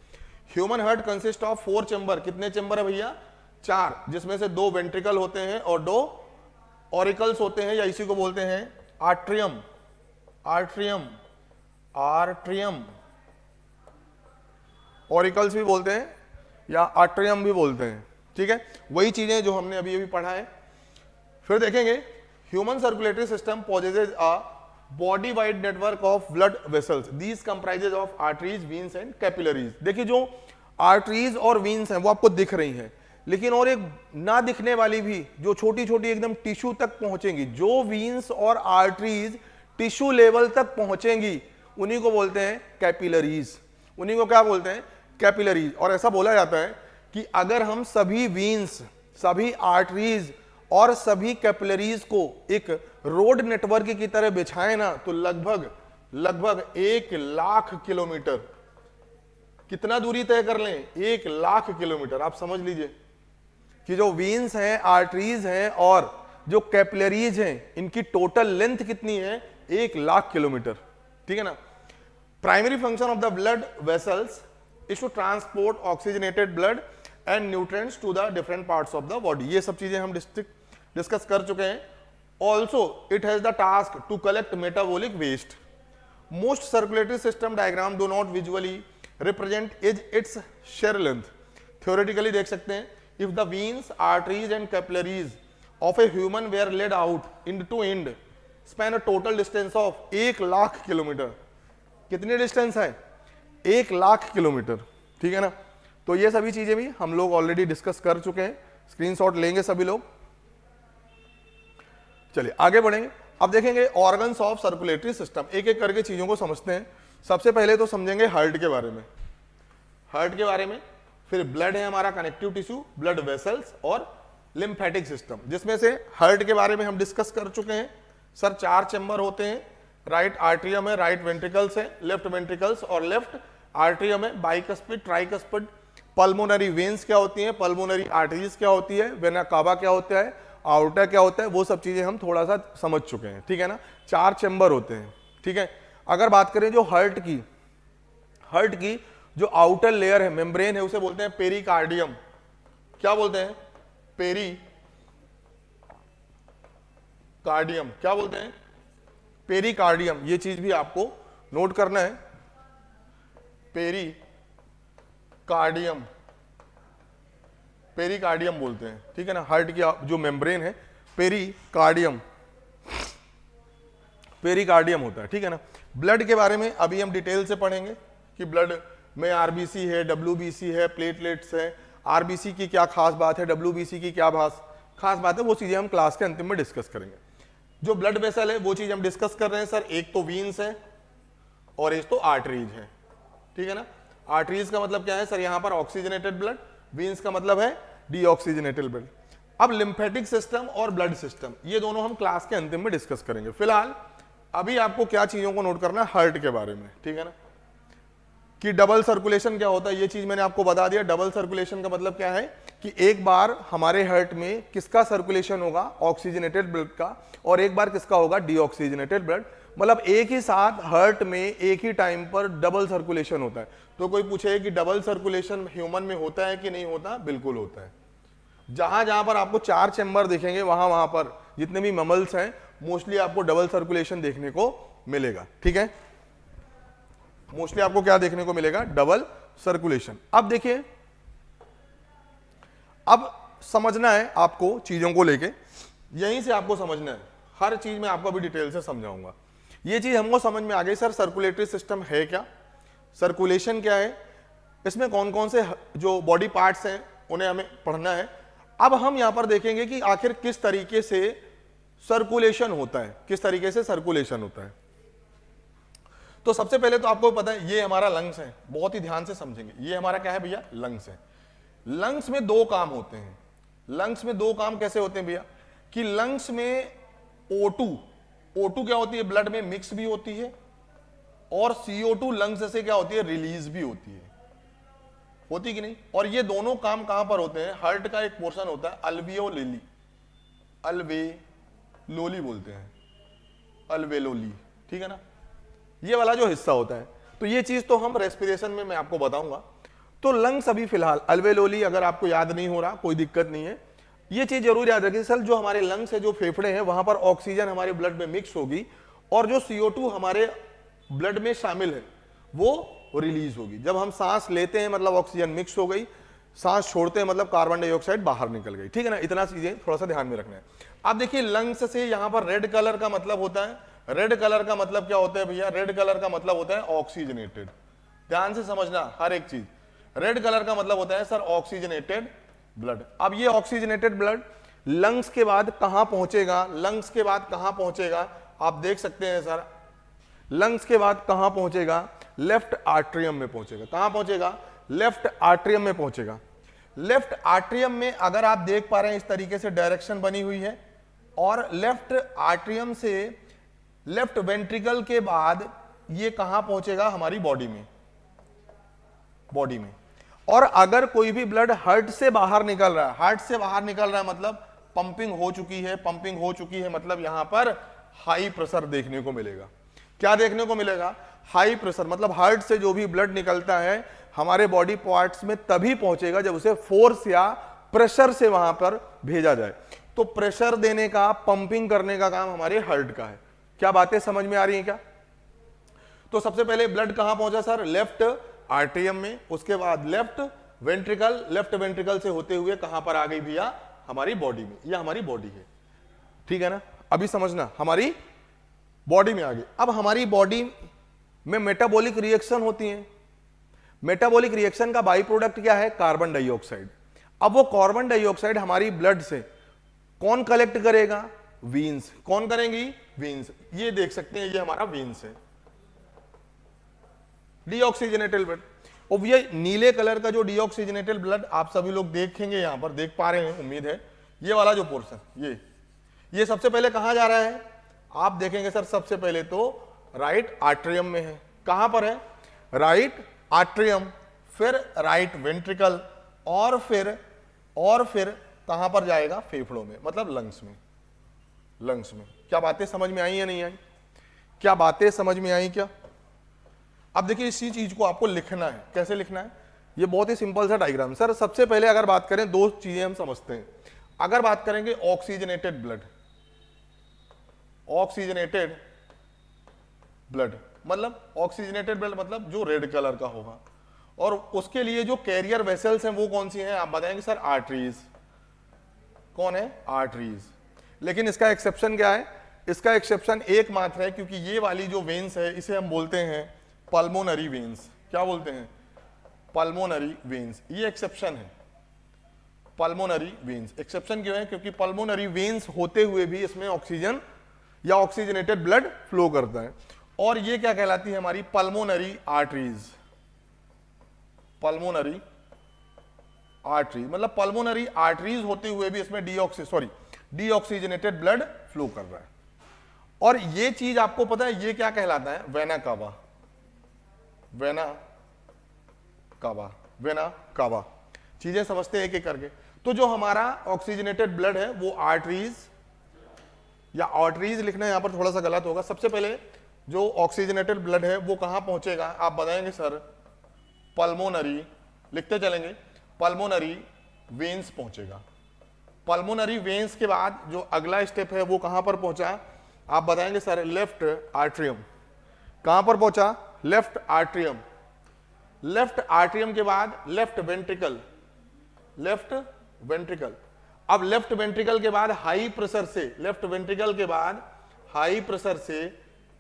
Human heart consist of 4 chamber. कितने चैम्बर है भैया? 4, जिसमें से 2 वेंट्रिकल होते हैं और 2 ऑरिकल्स होते हैं, या इसी को बोलते हैं आर्ट्रियम। आर्ट्रियम, आर्ट्रियम, ऑरिकल्स भी बोलते हैं या आर्ट्रियम भी बोलते हैं, ठीक है। वही चीजें जो हमने अभी अभी पढ़ा है। फिर देखेंगे human circulatory system possesses a body wide network of blood vessels. These comprises of arteries, veins and capillaries. देखिए जो आर्टरीज और वेन्स हैं वो आपको दिख रही हैं, लेकिन और एक ना दिखने वाली भी जो छोटी छोटी एकदम टिश्यू तक पहुंचेंगी। जो वेन्स और आर्टरीज टिश्यू लेवल तक पहुंचेंगी उन्हीं को बोलते हैं कैपिलरीज। उन्हीं को क्या बोलते हैं? कैपिलरीज। और ऐसा बोला जाता है कि अगर हम सभी वेन्स, सभी आर्टरीज और सभी कैपिलरीज को एक रोड नेटवर्क की तरह बिछाएं ना, तो लगभग लगभग 1 लाख किलोमीटर, कितना दूरी तय कर लें? 1 लाख किलोमीटर। आप समझ लीजिए कि जो वेन्स हैं, आर्टरीज हैं और जो कैपिलरीज हैं, इनकी टोटल लेंथ कितनी है? 1 लाख किलोमीटर, ठीक है ना। Primary function of the blood vessels is to transport oxygenated blood and nutrients to the different parts of the body. ये सब चीजें हम डिस्कस कर चुके हैं। Also it has the task to collect metabolic waste. Most circulatory system diagram do not visually represent its share length. Theoretically देख सकते हैं, if the veins, arteries and capillaries of a human were laid out end to end span a total distance of 1 lakh kilometre. कितनी distance है? 1 lakh kilometre, ठीक है ना। तो ये सभी चीजें भी हम लोग ऑलरेडी डिस्कस कर चुके हैं, स्क्रीनशॉट लेंगे सभी लोग। चलिए आगे बढ़ेंगे। अब देखेंगे ऑर्गन्स ऑफ सर्कुलेटरी सिस्टम, एक एक करके चीजों को समझते हैं। सबसे पहले तो समझेंगे हार्ट के बारे में, हार्ट के बारे में। फिर ब्लड है हमारा कनेक्टिव टिश्यू, ब्लड वेसल्स और लिम्फेटिक सिस्टम, जिसमें से हार्ट के बारे में हम डिस्कस कर चुके हैं। सर 4 चैम्बर होते हैं, राइट आर्ट्रियम है, राइट वेंट्रिकल्स है, लेफ्ट वेंट्रिकल्स और लेफ्ट आर्ट्रियम है, बाइकस्पिड, ट्राइकस्पिड। पल्मोनरी वेन्स क्या होती हैं, पल्मोनरी आर्टरीज क्या होती है, वेना कावा क्या होता है, आउटा क्या होता है, वो सब चीजें हम थोड़ा सा समझ चुके हैं, ठीक है ना। 4 चैम्बर होते हैं, ठीक है। अगर बात करें जो हार्ट की जो आउटर लेयर है, मेम्ब्रेन है, उसे बोलते हैं पेरिकार्डियम। क्या बोलते हैं? पेरिकार्डियम। क्या बोलते हैं? पेरिकार्डियम। ये चीज भी आपको नोट करना है, पेरिकार्डियम, पेरिकार्डियम बोलते हैं, ठीक है ना। हार्ट की जो मेम्ब्रेन है पेरिकार्डियम, पेरिकार्डियम होता है, ठीक है ना। ब्लड के बारे में अभी हम डिटेल से पढ़ेंगे कि ब्लड में आरबीसी है, डब्ल्यूबीसी है, प्लेटलेट्स है, आरबीसी की क्या खास बात है, डब्ल्यूबीसी की क्या खास बात है, वो चीजें हम क्लास के अंतिम में डिस्कस करेंगे। जो ब्लड वेसल है वो चीज हम डिस्कस कर रहे हैं सर, एक तो वीन्स है और एक तो आर्टरीज है, ठीक है ना। आर्टरीज का मतलब क्या है सर, यहां पर ऑक्सीजनेटेड ब्लड, वीन्स का मतलब है डीऑक्सीजनेटेड ब्लड। अब लिम्फेटिक सिस्टम और ब्लड सिस्टम ये दोनों हम क्लास के अंतिम में डिस्कस करेंगे। फिलहाल अभी आपको क्या चीजों को नोट करना है, हार्ट के बारे में, ठीक है ना, कि डबल सर्कुलेशन क्या होता है, ये चीज मैंने आपको बता दिया। डबल सर्कुलेशन का मतलब क्या है कि एक बार हमारे हार्ट में किसका सर्कुलेशन होगा, ऑक्सीजनेटेड ब्लड का, और एक बार किसका होगा, डीऑक्सीजनेटेड ब्लड। मतलब एक ही साथ हार्ट में एक ही टाइम पर डबल सर्कुलेशन होता है। तो कोई पूछे कि डबल सर्कुलेशन ह्यूमन में होता है कि नहीं होता, बिल्कुल होता है। जहां जहां पर आपको 4 चैम्बर दिखेंगे वहां वहां पर जितने भी ममल्स हैं मोस्टली आपको डबल सर्कुलेशन देखने को मिलेगा, ठीक है। मोस्टली आपको क्या देखने को मिलेगा, डबल सर्कुलेशन। अब देखिए, अब समझना है आपको चीजों को लेके, यहीं से आपको समझना है, हर चीज में आपको अभी डिटेल से समझाऊंगा। ये चीज हमको समझ में आ गई सर, सर्कुलेटरी सिस्टम है क्या, सर्कुलेशन क्या है, इसमें कौन कौन से जो बॉडी पार्ट्स हैं उन्हें हमें पढ़ना है। अब हम यहां पर देखेंगे कि आखिर किस तरीके से सर्कुलेशन होता है, किस तरीके से सर्कुलेशन होता है। तो सबसे पहले तो आपको पता है ये हमारा लंग्स है, बहुत ही ध्यान से समझेंगे। ये हमारा क्या है भैया, लंग्स है। लंग्स में 2 काम होते हैं। लंग्स में 2 काम कैसे होते हैं भैया, कि लंग्स में O2 क्या होती है, ब्लड में मिक्स भी होती है, और CO2 लंग्स से क्या होती है, रिलीज भी होती है, होती कि नहीं। और ये दोनों काम कहां पर होते हैं, हार्ट का एक पोर्शन होता है अल्वियोलेली, अल्वेलोली बोलते हैं, अल्वेलोली, ठीक है ना, ये वाला जो हिस्सा होता है। तो ये चीज तो हम रेस्पिरेशन में मैं आपको बताऊंगा। तो लंग्स अभी फिलहाल अल्वेलोली, अगर आपको याद नहीं हो रहा कोई दिक्कत नहीं है, ये चीज जरूर याद रखिए सर, जो हमारे लंग्स है, जो फेफड़े हैं, वहां पर ऑक्सीजन हमारे ब्लड में मिक्स होगी और जो CO2 हमारे ब्लड में शामिल है वो रिलीज होगी। जब हम सांस लेते हैं मतलब ऑक्सीजन मिक्स हो गई, सांस छोड़ते हैं मतलब कार्बन डाइऑक्साइड बाहर निकल गई, ठीक है ना। इतना चीजें थोड़ा सा ध्यान में रखना है। अब देखिए लंग्स से यहां पर रेड कलर का मतलब होता है, रेड कलर का मतलब क्या होता है भैया, रेड कलर का मतलब होता है ऑक्सीजनेटेड। ध्यान से समझना हर एक चीज, रेड कलर का मतलब होता है सर ऑक्सीजनेटेड ब्लड। अब ये ऑक्सीजनेटेड ब्लड लंग्स के बाद कहां पहुंचेगा, लंग्स के बाद कहां पहुंचेगा, आप देख सकते हैं सर, लंग्स के बाद कहां पहुंचेगा, लेफ्ट आर्ट्रियम में पहुंचेगा। कहां पहुंचेगा, लेफ्ट आर्ट्रियम में पहुंचेगा। लेफ्ट आर्ट्रियम में अगर आप देख पा रहे हैं इस तरीके से डायरेक्शन बनी हुई है, और लेफ्ट आर्ट्रियम से लेफ्ट वेंट्रिकल के बाद ये कहां पहुंचेगा, हमारी बॉडी में, बॉडी में। और अगर कोई भी ब्लड हार्ट से बाहर निकल रहा है, हार्ट से बाहर निकल रहा है मतलब पंपिंग हो चुकी है, पंपिंग हो चुकी है मतलब यहां पर हाई प्रेशर देखने को मिलेगा। क्या देखने को मिलेगा, हाई प्रेशर। मतलब हार्ट से जो भी ब्लड निकलता है हमारे बॉडी पार्ट्स में तभी पहुंचेगा जब उसे फोर्स या प्रेशर से वहां पर भेजा जाए। तो प्रेशर देने का, पंपिंग करने का काम हमारे हार्ट का है। क्या बातें समझ में आ रही हैं क्या। तो सबसे पहले ब्लड कहां पहुंचा सर, लेफ्ट आर्ट्रियम में, उसके बाद लेफ्ट वेंट्रिकल, लेफ्ट वेंट्रिकल से होते हुए कहां पर आ गई भैया, हमारी बॉडी में। यह हमारी बॉडी है, ठीक है ना। अभी समझना, हमारी बॉडी में आ गई। अब हमारी बॉडी में मेटाबॉलिक रिएक्शन होती है। मेटाबॉलिक रिएक्शन का बाई प्रोडक्ट क्या है, कार्बन डाइऑक्साइड। अब वो कार्बन डाइऑक्साइड हमारी ब्लड से कौन कलेक्ट करेगा, वीन्स। कौन करेंगी, वीन्स। ये देख सकते हैं, ये हमारा वीन्स है, डीऑक्सीजनेटेड ब्लड। और ये नीले कलर का जो डीऑक्सीजनेटेड ब्लड आप सभी लोग देखेंगे, यहां पर देख पा रहे हैं उम्मीद है, ये वाला जो पोर्शन, ये सबसे पहले कहां जा रहा है, आप देखेंगे सर सबसे पहले तो राइट आर्ट्रियम में है। कहां पर है, राइट आर्ट्रियम, फिर राइट वेंट्रिकल, और फिर कहां पर जाएगा, फेफड़ों में, मतलब लंग्स में। लंग्स में। क्या बातें समझ में आई या नहीं आई, क्या बातें समझ में आई क्या। अब देखिए इसी चीज को आपको लिखना है। कैसे लिखना है, ये बहुत ही सिंपल सा डायग्राम। सर सबसे पहले अगर बात करें, 2 चीजें हम समझते हैं। अगर बात करेंगे ऑक्सीजनेटेड ब्लड, ऑक्सीजनेटेड ब्लड मतलब ऑक्सीजनेटेड ब्लड मतलब जो रेड कलर का होगा, और उसके लिए जो कैरियर वेसल्स हैं वो कौन सी हैं, आप बताएंगे सर आर्टरीज। कौन है, आर्टरीज। लेकिन इसका एक्सेप्शन क्या है, इसका एक्सेप्शन एकमात्र है, क्योंकि ये वाली जो वेन्स है इसे हम बोलते हैं पल्मोनरी वेन्स। क्या बोलते हैं? Pulmonary veins. ये एक्सेप्शन है, पल्मोनरी वेन्स। एक्सेप्शन क्यों है? क्योंकि पल्मोनरी वेन्स होते हुए भी इसमें ऑक्सीजन या ऑक्सीजनेटेड ब्लड फ्लो करता है। और ये क्या कहलाती है? हमारी पल्मोनरी आर्टरीज। पल्मोनरी आर्टरी मतलब पल्मोनरी आर्टरीज होते हुए भी इसमें डीऑक्सीजनेटेड ब्लड फ्लो कर रहा है। और ये चीज आपको पता है ये क्या कहलाता है? Vena cava. Vena cava, vena cava. चीजें समझते हैं एक एक करके। तो जो हमारा ऑक्सीजनेटेड ब्लड है वो आर्टरीज या आर्टरीज लिखना यहां पर थोड़ा सा गलत होगा। सबसे पहले जो ऑक्सीजनेटेड ब्लड है वो कहां पहुंचेगा? आप बताएंगे सर पल्मोनरी, लिखते चलेंगे, पल्मोनरी वेन्स पहुंचेगा। पल्मोनरी वेन्स के बाद जो अगला स्टेप है वो कहां पर पहुंचा? आप बताएंगे सर लेफ्ट आर्ट्रियम। कहां पर पहुंचा? Left atrium. लेफ्ट आर्ट्रियम के बाद लेफ्ट वेंट्रिकल। Left ventricle. अब लेफ्ट वेंट्रिकल के बाद हाई प्रेशर से, लेफ्ट वेंट्रिकल के बाद हाई प्रेशर से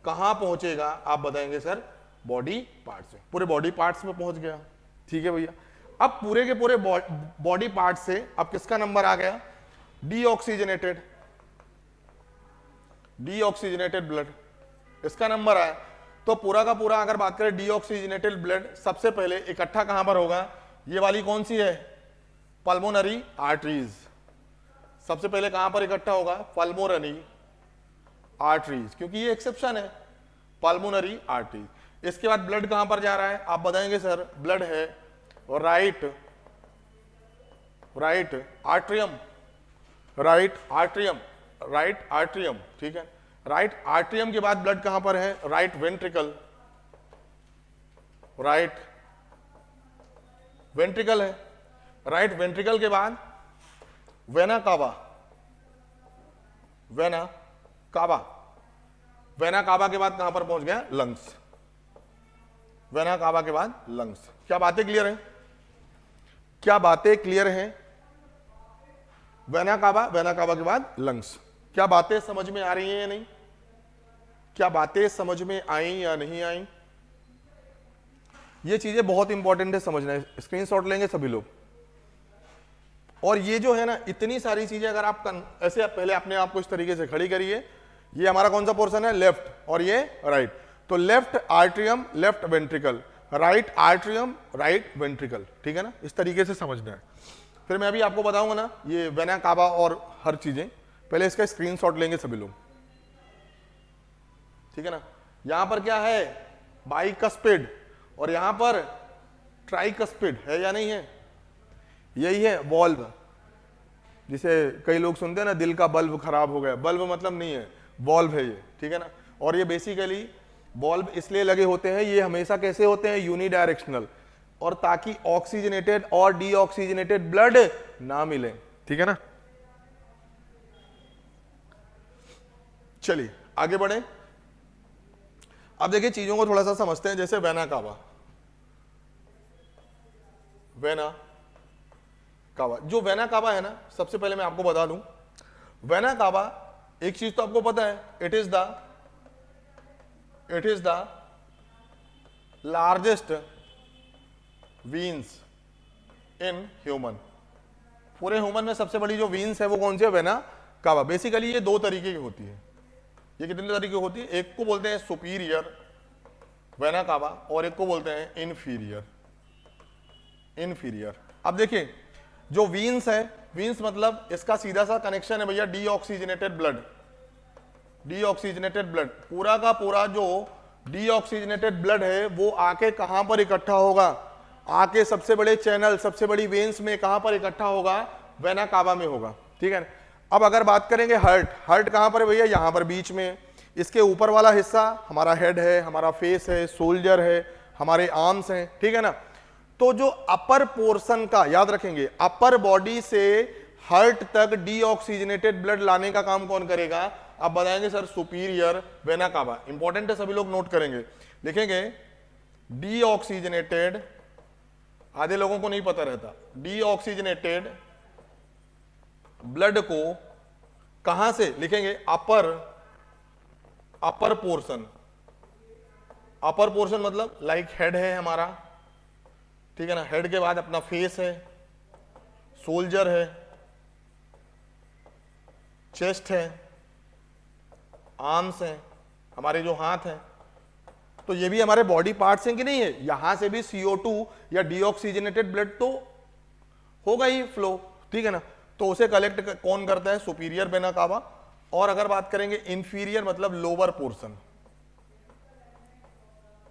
कहां पहुंचेगा? आप बताएंगे सर बॉडी पार्ट से। पूरे बॉडी पार्ट्स में पहुंच गया। ठीक है भैया। अब पूरे के पूरे बॉडी पार्ट से अब किसका नंबर आ गया? डीऑक्सीजनेटेड, डीऑक्सीजनेटेड ब्लड, इसका नंबर आया। तो पूरा का पूरा अगर बात करें डीऑक्सीजनेटेड ब्लड सबसे पहले इकट्ठा कहां पर होगा? ये वाली कौन सी है? Pulmonary arteries. सबसे पहले कहां पर इकट्ठा होगा? पल्मोनरी आर्टरीज, क्योंकि ये एक्सेप्शन है, पल्मोनरी आर्टरीज। इसके बाद ब्लड कहां पर जा रहा है? आप बताएंगे सर ब्लड है right atrium, right atrium, right atrium. ठीक है। राइट आर्ट्रियम के बाद ब्लड कहां पर है? राइट वेंट्रिकल, राइट वेंट्रिकल है। राइट वेंट्रिकल के बाद vena cava, vena cava. Vena cava के बाद कहां पर पहुंच गया? लंग्स। वेना कावा के बाद लंग्स। क्या बातें क्लियर हैं? क्या बातें क्लियर हैं? वेना कावा, वेना कावा के बाद लंग्स। क्या बातें समझ में आ रही हैं या नहीं? क्या बातें समझ में आई या नहीं आई? ये चीजें बहुत इंपॉर्टेंट है समझना है। स्क्रीनशॉट लेंगे सभी लोग। और ये जो है ना इतनी सारी चीजें अगर आप ऐसे पहले अपने आप को इस तरीके से खड़ी करिए। ये हमारा कौन सा पोर्शन है? लेफ्ट, और ये राइट। तो left atrium, left ventricle, right atrium, right ventricle. ठीक है ना? इस तरीके से समझना है। फिर मैं अभी आपको बताऊंगा ना ये वेना कावा और हर चीजें। पहले इसका स्क्रीनशॉट लेंगे सभी लोग। ठीक है ना? यहां पर क्या है? बाइकस्पिड, और यहां पर ट्राइकस्पिड है या नहीं है? यही है वॉल्व, जिसे कई लोग सुनते हैं ना दिल का बल्ब खराब हो गया। बल्ब मतलब नहीं है, वॉल्व है ये। ठीक है ना? और ये बेसिकली बल्ब इसलिए लगे होते हैं, ये हमेशा कैसे होते हैं? यूनिडायरेक्शनल, और ताकि ऑक्सीजनेटेड और डीऑक्सीजनेटेड ब्लड ना मिले। ठीक है ना? चलिए आगे बढ़े। अब देखिए चीजों को थोड़ा सा समझते हैं। जैसे वेना कावा, वेना कावा, जो वेना कावा है ना, सबसे पहले मैं आपको बता दूं, वेना कावा एक चीज तो आपको पता है, it is the largest veins in human. पूरे ह्यूमन में सबसे बड़ी जो वीन्स है वो कौन सी है? Vena cava. बेसिकली ये दो तरीके की होती है। ये कितने तरीके की होती है? एक को बोलते हैं सुपीरियर वेना कावा, और एक को बोलते हैं इनफीरियर। अब देखिए जो वीन्स है, वीन्स मतलब इसका सीधा सा कनेक्शन है भैया डीऑक्सीजनेटेड ब्लड। डीऑक्सीजनेटेड ब्लड, पूरा का पूरा जो डीऑक्सीजनेटेड ब्लड है वो आके कहां पर इकट्ठा होगा? आके सबसे बड़े चैनल, सबसे बड़ी वेन्स में कहां पर इकट्ठा होगा? वेना कावा में होगा। ठीक है। अब अगर बात करेंगे हार्ट, हार्ट कहां पर है भैया? यहां पर बीच में। इसके ऊपर वाला हिस्सा हमारा हेड है, हमारा फेस है, सोल्जर है, हमारे आर्म्स हैं। ठीक है ना? तो जो अपर पोर्शन का, याद रखेंगे, अपर बॉडी से हार्ट तक डीऑक्सीजनेटेड ब्लड लाने का काम कौन करेगा? आप बताएंगे sir superior vena cava. Important है, सभी लोग नोट करेंगे, लिखेंगे डीऑक्सीजनेटेड, आधे लोगों को नहीं पता रहता, डीऑक्सीजनेटेड ब्लड को कहां से लिखेंगे? अपर अपर पोर्शन, अपर पोर्शन मतलब लाइक हेड है हमारा, ठीक है ना, हेड के बाद अपना फेस है, सोल्जर है, चेस्ट है, आर्म्स हैं, हमारे जो हाथ हैं, तो ये भी हमारे बॉडी पार्ट्स हैं कि नहीं है। यहां से भी CO2 या डीऑक्सीजनेटेड ब्लड तो होगा ही फ्लो, ठीक है ना, तो उसे कलेक्ट कौन करता है, सुपीरियर वेना कावा। और अगर बात करेंगे इंफीरियर मतलब lower portion,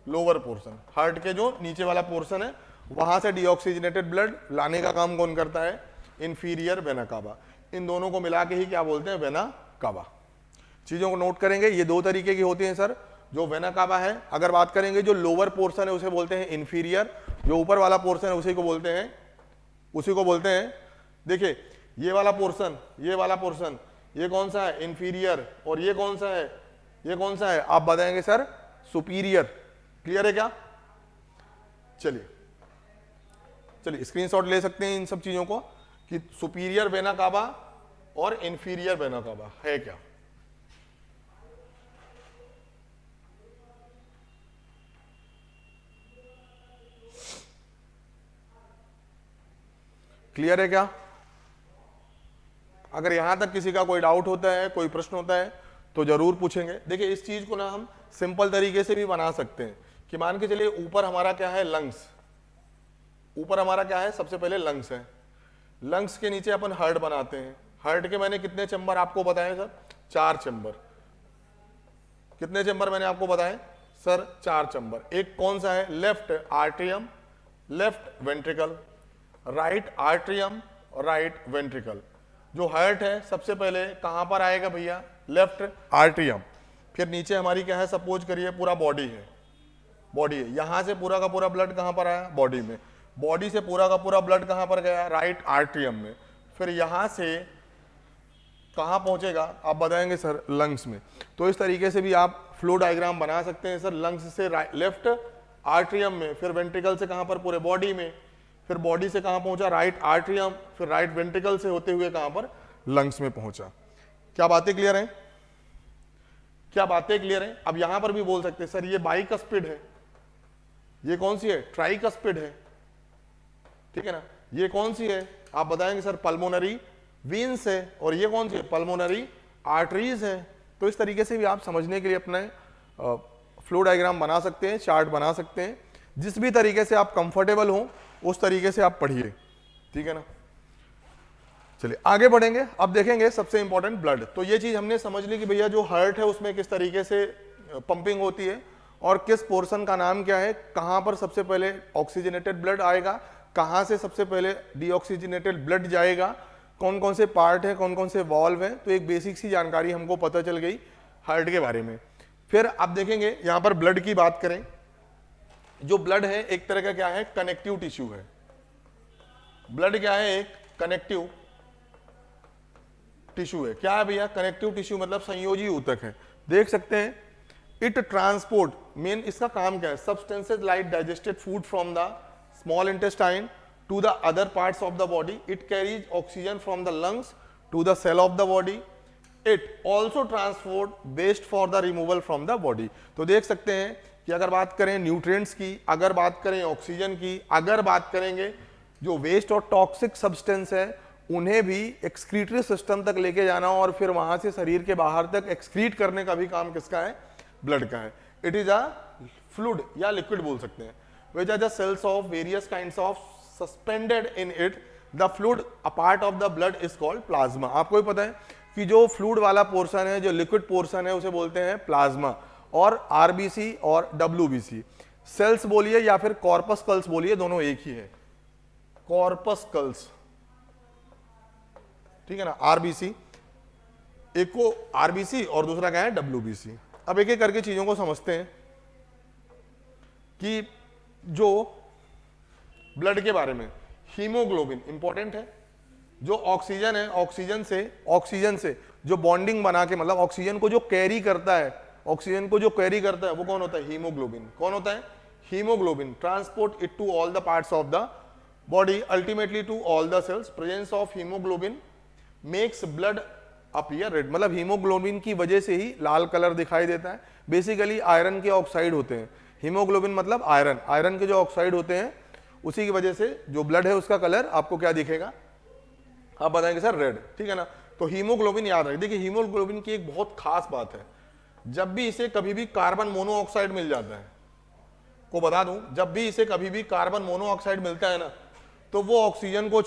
lower portion heart के जो नीचे वाला पोर्शन है वहां से डीऑक्सीजनेटेड ब्लड लाने का काम कौन करता है, इंफीरियर वेना कावा। इन दोनों को मिला के ही क्या बोलते हैं, वेना कावा। चीजों को नोट करेंगे, ये दो तरीके की होती हैं सर, जो वेना कावा है। अगर बात करेंगे जो लोअर पोर्शन है उसे बोलते हैं इंफीरियर, जो ऊपर वाला पोर्शन है उसी को बोलते हैं देखिए ये वाला पोर्शन, ये वाला पोर्शन, ये कौन सा है, इंफीरियर, और ये कौन सा है, ये कौन सा है, आप बताएंगे सर, सुपीरियर। क्लियर है क्या? चलिए स्क्रीनशॉट ले सकते हैं इन सब चीजों को कि सुपीरियर वेना कावा और इंफीरियर वेना कावा है क्या। क्लियर है क्या? अगर यहां तक किसी का कोई डाउट होता है, कोई प्रश्न होता है तो जरूर पूछेंगे। देखिए इस चीज को ना हम सिंपल तरीके से भी बना सकते हैं कि मान के चलिए ऊपर हमारा क्या है, लंग्स, ऊपर हमारा क्या है, सबसे पहले लंग्स है, लंग्स के नीचे अपन हार्ट बनाते हैं। हार्ट के मैंने कितने चैम्बर आपको बताए सर, 4 चैम्बर। कितने चैम्बर मैंने आपको बताए सर, 4 चैम्बर। एक कौन सा है, left atrium, left ventricle, right atrium, right ventricle. जो हार्ट है सबसे पहले कहां पर आएगा भैया, लेफ्ट आर्ट्रियम। फिर नीचे हमारी क्या है, सपोज करिए पूरा बॉडी है, बॉडी है, यहां से पूरा का पूरा ब्लड कहां पर आया, बॉडी में। बॉडी से पूरा का पूरा ब्लड कहां पर गया, राइट आर्ट्रियम में। फिर यहां से कहां पहुंचेगा, आप बताएंगे सर, लंग्स में। तो इस तरीके से भी आप फ्लो डायग्राम बना सकते हैं सर, लंग्स से लेफ्ट आर्ट्रियम में, फिर वेंट्रिकल से कहां पर, पूरे बॉडी में, फिर बॉडी से कहां पहुंचा, राइट आर्ट्रियम, फिर राइट वेंट्रिकल से होते हुए कहां पर, लंग्स में पहुंचा। क्या बातें क्लियर हैं? क्या बातें क्लियर हैं? अब यहां पर भी बोल सकते हैं सर ये बाइकस्पिड है, ये कौन सी है, ट्राइकस्पिड है, ठीक है ना, ये कौन सी है, आप बताएंगे सर, पल्मोनरी वीन्स है, और ये कौन सी है, पल्मोनरी आर्टरीज है। तो इस तरीके से भी आप समझने के लिए अपने फ्लो डायग्राम बना सकते हैं, चार्ट बना सकते हैं, जिस भी तरीके से आप कंफर्टेबल हो उस तरीके से आप पढ़िए, ठीक है ना। चलिए आगे बढ़ेंगे, अब देखेंगे सबसे इंपॉर्टेंट ब्लड। तो ये चीज हमने समझ ली कि भैया जो हार्ट है उसमें किस तरीके से पंपिंग होती है और किस पोर्शन का नाम क्या है, कहां पर सबसे पहले ऑक्सीजनेटेड ब्लड आएगा, कहां से सबसे पहले डीऑक्सीजनेटेड ब्लड जाएगा, कौन कौन से पार्ट है, कौन कौन से वॉल्व हैं। तो एक बेसिक सी जानकारी हमको पता चल गई हार्ट के बारे में। फिर अब देखेंगे यहां पर ब्लड की बात करें, जो ब्लड है एक तरह का क्या है, कनेक्टिव टिश्यू है। ब्लड क्या है, एक कनेक्टिव टिश्यू है। क्या है भैया, कनेक्टिव टिश्यू मतलब संयोजी ऊतक है। देख सकते हैं इट ट्रांसपोर्ट, मेन इसका काम क्या है, substances like digested food from the small intestine to the other parts of the body. It carries oxygen from the lungs to the cell of the body. It also transport waste for the removal from the body. तो देख सकते हैं कि अगर बात करें nutrients की, अगर बात करें ऑक्सीजन की, अगर बात करेंगे जो वेस्ट और टॉक्सिक सब्सटेंस है उन्हें भी एक्सक्रीटरी सिस्टम तक लेके जाना और फिर वहां से शरीर के बाहर तक एक्सक्रीट करने का भी काम किसका है, ब्लड का है। इट इज अ फ्लूइड या लिक्विड बोल सकते हैं, which are the cells of various kinds of suspended in it. The fluid a part of the blood is called plasma. आपको भी पता है कि जो फ्लूइड वाला पोर्शन है, जो लिक्विड पोर्शन है उसे बोलते हैं प्लाज्मा, और आरबीसी और डब्ल्यूबीसी। सेल्स बोलिए या फिर कॉर्पस्कल्स बोलिए, दोनों एक ही है, कॉर्पस्कल्स, ठीक है ना। आरबीसी, एक को आरबीसी और दूसरा क्या है, डब्ल्यूबीसी। अब एक एक करके चीजों को समझते हैं कि जो ब्लड के बारे में, हीमोग्लोबिन इंपॉर्टेंट है। जो ऑक्सीजन है, ऑक्सीजन से जो बॉन्डिंग बना के, मतलब ऑक्सीजन को जो कैरी करता है, ऑक्सीजन को जो कैरी करता है वो कौन होता है, हीमोग्लोबिन। कौन होता है, haemoglobin. Transport it to all the parts of the body, ultimately to all the cells. Presence of haemoglobin makes blood up here red, मतलब हीमोग्लोबिन की वजह से ही लाल कलर दिखाई देता है। बेसिकली आयरन के ऑक्साइड होते हैं, हीमोग्लोबिन मतलब आयरन, आयरन के जो ऑक्साइड होते हैं उसी की वजह से जो ब्लड है उसका कलर आपको क्या दिखेगा, आप बताएंगे सर रेड, ठीक है ना। तो हीमोग्लोबिन याद रखें, देखिए हीमोग्लोबिन की एक बहुत खास बात है, जब भी इसे कभी भी कार्बन मोनोऑक्साइड मिल जाता है, को बता दूं, जब भी इसे कभी भी कार्बन मोनोऑक्साइड मिलता है ना, तो वो ऑक्सीजन को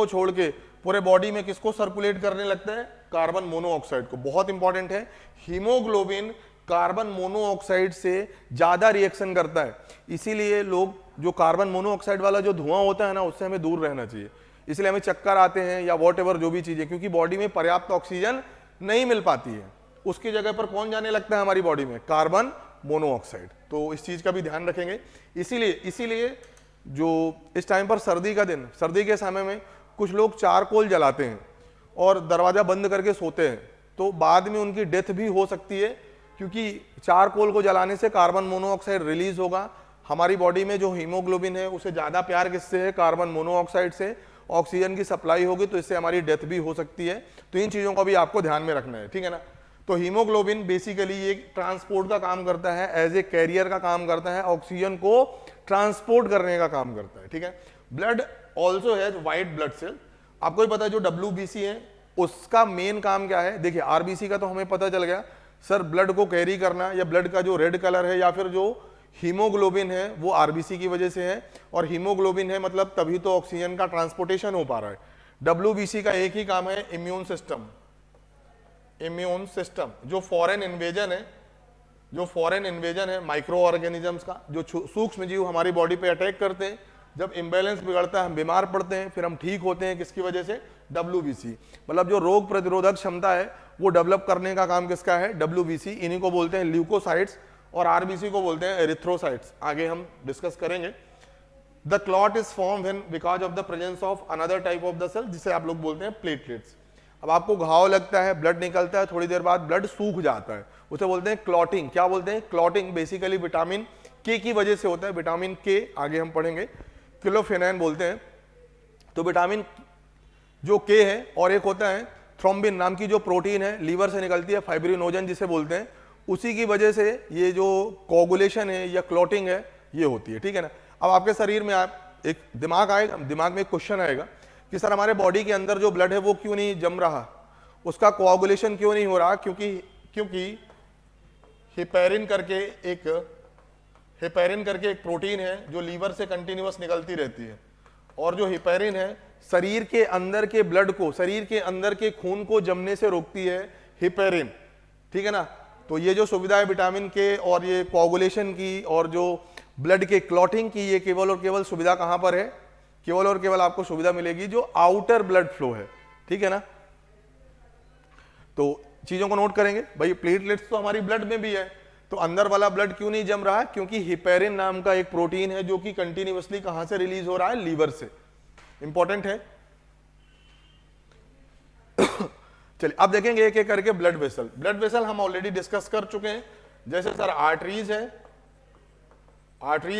छोड़ के पूरे बॉडी में किसको सर्कुलेट करने लगता है, कार्बन मोनोऑक्साइड को। बहुत इंपॉर्टेंट है, हीमोग्लोबिन कार्बन मोनोऑक्साइड से ज्यादा रिएक्शन करता है, इसीलिए लोग जो कार्बन मोनोऑक्साइड वाला जो धुआं होता है ना, उससे हमें दूर रहना चाहिए, इसलिए हमें चक्कर आते हैं या वॉट जो भी चीजें, क्योंकि बॉडी में पर्याप्त ऑक्सीजन नहीं मिल पाती है, उसकी जगह पर कौन जाने लगता है हमारी बॉडी में, कार्बन मोनोऑक्साइड। तो इस चीज का भी ध्यान रखेंगे। इसीलिए जो इस टाइम पर सर्दी का दिन, सर्दी के समय में कुछ लोग चारकोल जलाते हैं और दरवाजा बंद करके सोते हैं, तो बाद में उनकी डेथ भी हो सकती है, क्योंकि चारकोल को जलाने से कार्बन मोनोऑक्साइड रिलीज होगा, हमारी बॉडी में जो हीमोग्लोबिन है उसे ज्यादा प्यार किससे है, कार्बन मोनोऑक्साइड से, ऑक्सीजन की सप्लाई होगी तो इससे हमारी डेथ भी हो सकती है। तो इन चीजों का भी आपको ध्यान में रखना है, ठीक है ना। तो हीमोग्लोबिन बेसिकली एक ट्रांसपोर्ट का काम करता है, एज ए कैरियर का काम करता है, ऑक्सीजन को ट्रांसपोर्ट करने का काम करता है, ठीक है। Blood also has white blood cell, आपको ही पता है जो WBC है उसका मेन काम क्या है। देखिए RBC का तो हमें पता चल गया सर, ब्लड को कैरी करना, या ब्लड का जो रेड कलर है या फिर जो हीमोग्लोबिन है वो RBC की वजह से है, और हीमोग्लोबिन है मतलब तभी तो ऑक्सीजन का ट्रांसपोर्टेशन हो पा रहा है। WBC का एक ही काम है, इम्यून सिस्टम, जो फॉरेन इन्वेजन है माइक्रो ऑर्गेनिजम्स का, जो सूक्ष्म जीव हमारी बॉडी पे अटैक करते हैं, जब इम्बैलेंस बिगड़ता है हम बीमार पड़ते हैं, फिर हम ठीक होते हैं, किसकी वजह से, WBC, मतलब जो रोग प्रतिरोधक क्षमता है वो डेवलप करने का काम किसका है, WBC, इन्हीं को बोलते हैं ल्यूकोसाइट्स, और RBC को बोलते हैं एरिथ्रोसाइट्स, आगे हम डिस्कस करेंगे। The clot is form when because of the presence of another type of the cell, जिसे आप लोग बोलते हैं प्लेटलेट्स। अब आपको घाव लगता है, ब्लड निकलता है, थोड़ी देर बाद ब्लड सूख जाता है, उसे बोलते हैं क्लॉटिंग। क्या बोलते हैं, क्लॉटिंग। बेसिकली विटामिन के की वजह से होता है, विटामिन के आगे हम पढ़ेंगे, क्लोफेनाइन बोलते हैं। तो विटामिन जो के है, और एक होता है थ्रोम्बिन नाम की जो प्रोटीन है, लीवर से निकलती है, फाइब्रिनोजन जिसे बोलते हैं, उसी की वजह से ये जो कोगुलेशन है या क्लॉटिंग है ये होती है, ठीक है ना। अब आपके शरीर में आप एक दिमाग में एक क्वेश्चन आएगा कि सर हमारे बॉडी के अंदर जो ब्लड है वो क्यों नहीं जम रहा, उसका कोआगुलेशन क्यों नहीं हो रहा, क्योंकि हिपेरिन करके एक प्रोटीन है जो लीवर से कंटिन्यूअस निकलती रहती है, और जो हिपेरिन है शरीर के अंदर के ब्लड को, शरीर के अंदर के खून को जमने से रोकती है हिपेरिन, ठीक है ना। तो ये जो सुविधा है विटामिन के और ये कोआगुलेशन की और जो ब्लड के क्लॉटिंग की, ये केवल और केवल सुविधा कहां पर है, केवल और केवल आपको सुविधा मिलेगी जो आउटर ब्लड फ्लो है, ठीक है ना। तो चीजों को नोट करेंगे भाई, प्लेटलेट्स तो हमारी ब्लड में भी है, तो अंदर वाला ब्लड क्यों नहीं जम रहा है, क्योंकि हिपेरिन नाम का एक प्रोटीन है जो कि कंटिन्यूअसली कहां से रिलीज हो रहा है, लीवर से। इंपॉर्टेंट है। चलिए अब देखेंगे एक एक करके ब्लड वेसल हम ऑलरेडी डिस्कस कर चुके हैं, जैसे सर आर्टरीज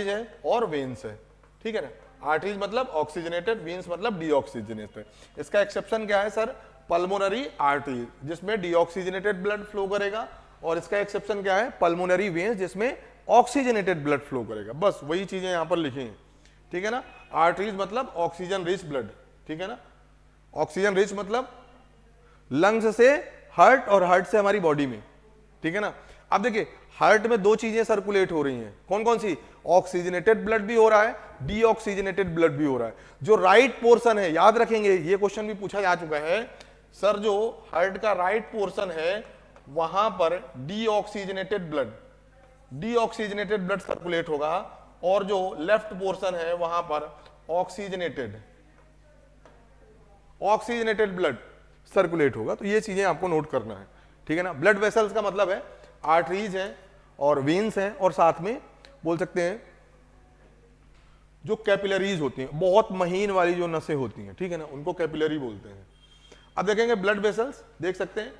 है और वेन्स है, ठीक है ना। आर्टरीज मतलब ऑक्सीजनेटेड, वेन्स मतलब डीऑक्सीजनेटेड। इसका एक्सेप्शन क्या है सर, पल्मोनरी आर्टरी जिसमें डीऑक्सीजनेटेड ब्लड फ्लो करेगा, और इसका एक्सेप्शन क्या है, पल्मोनरी वेन्स जिसमें ऑक्सीजनेटेड ब्लड फ्लो करेगा। बस वही चीजें यहां पर लिखी हैं, ठीक है ना। आर्टरीज मतलब ऑक्सीजन रिच ब्लड, ठीक है ना। ऑक्सीजन रिच मतलब लंग्स से हार्ट और हार्ट से हमारी बॉडी में, ठीक है ना। अब देखिए हार्ट में दो चीजें सर्कुलेट हो रही हैं, कौन कौन सी, ऑक्सीजनेटेड ब्लड भी हो रहा है, डीऑक्सीजनेटेड ब्लड भी हो रहा है। जो राइट पोर्शन है, याद रखेंगे ये क्वेश्चन भी पूछा जा चुका है सर, जो हार्ट का राइट पोर्शन है वहां पर डीऑक्सीजनेटेड ब्लड सर्कुलेट होगा, और जो लेफ्ट पोर्शन है वहां पर ऑक्सीजनेटेड ब्लड सर्कुलेट होगा। तो ये चीजें आपको नोट करना है, ठीक है ना। ब्लड वेसल्स का मतलब है आर्टरीज हैं और वेन्स हैं, और साथ में बोल सकते हैं जो कैपिलरीज होती हैं, बहुत महीन वाली जो नसें होती हैं, ठीक है ना, उनको कैपिलरी बोलते हैं। अब देखेंगे ब्लड वेसल्स, देख सकते हैं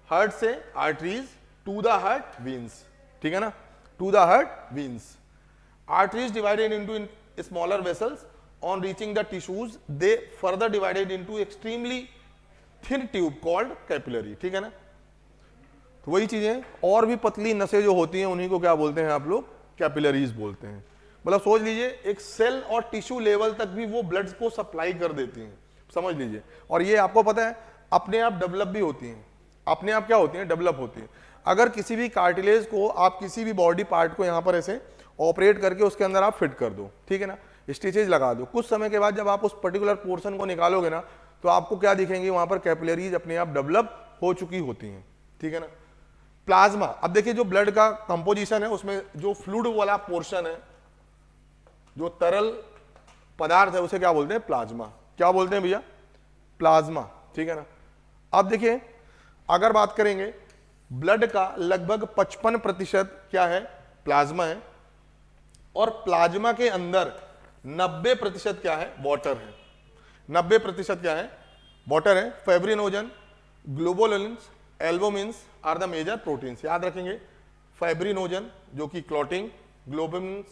हार्ट से arteries to the heart veins, ठीक है ना, to the heart veins. Arteries divided into smaller vessels. On reaching the tissues, they further divided into extremely thin tube called capillary, ठीक है ना। तो वही चीजें, और भी पतली नसें जो होती हैं उन्हीं को क्या बोलते हैं आप लोग, कैपिलरीज बोलते हैं। मतलब सोच लीजिए एक सेल और टिश्यू लेवल तक भी वो ब्लड को सप्लाई कर देती हैं, समझ लीजिए। और ये आपको पता है अपने आप डेवलप भी होती हैं, अपने आप क्या होती हैं, डेवलप होती हैं। अगर किसी भी कार्टिलेज को आप किसी भी बॉडी पार्ट को यहाँ पर ऐसे ऑपरेट करके उसके अंदर आप फिट कर दो, ठीक है ना, स्टिचेज लगा दो, कुछ समय के बाद जब आप उस पर्टिकुलर पोर्शन को निकालोगे ना, तो आपको क्या दिखेंगे, वहां पर कैपिलरीज अपने आप डेवलप हो चुकी होती हैं, ठीक है ना। प्लाज्मा, अब देखिए जो ब्लड का कंपोजिशन है उसमें जो फ्लूइड वाला पोर्शन है, जो तरल पदार्थ है, उसे क्या बोलते हैं, प्लाज्मा। क्या बोलते हैं भैया, प्लाज्मा, ठीक है ना। अब देखिए अगर बात करेंगे ब्लड का लगभग 55% क्या है, प्लाज्मा है, और प्लाज्मा के अंदर 90% क्या है, वाटर है। 90% क्या है, वाटर है। Fibrinogen, globulins, albumins are the major proteins, याद रखेंगे। फाइब्रिनोजन जो कि clotting, globulins,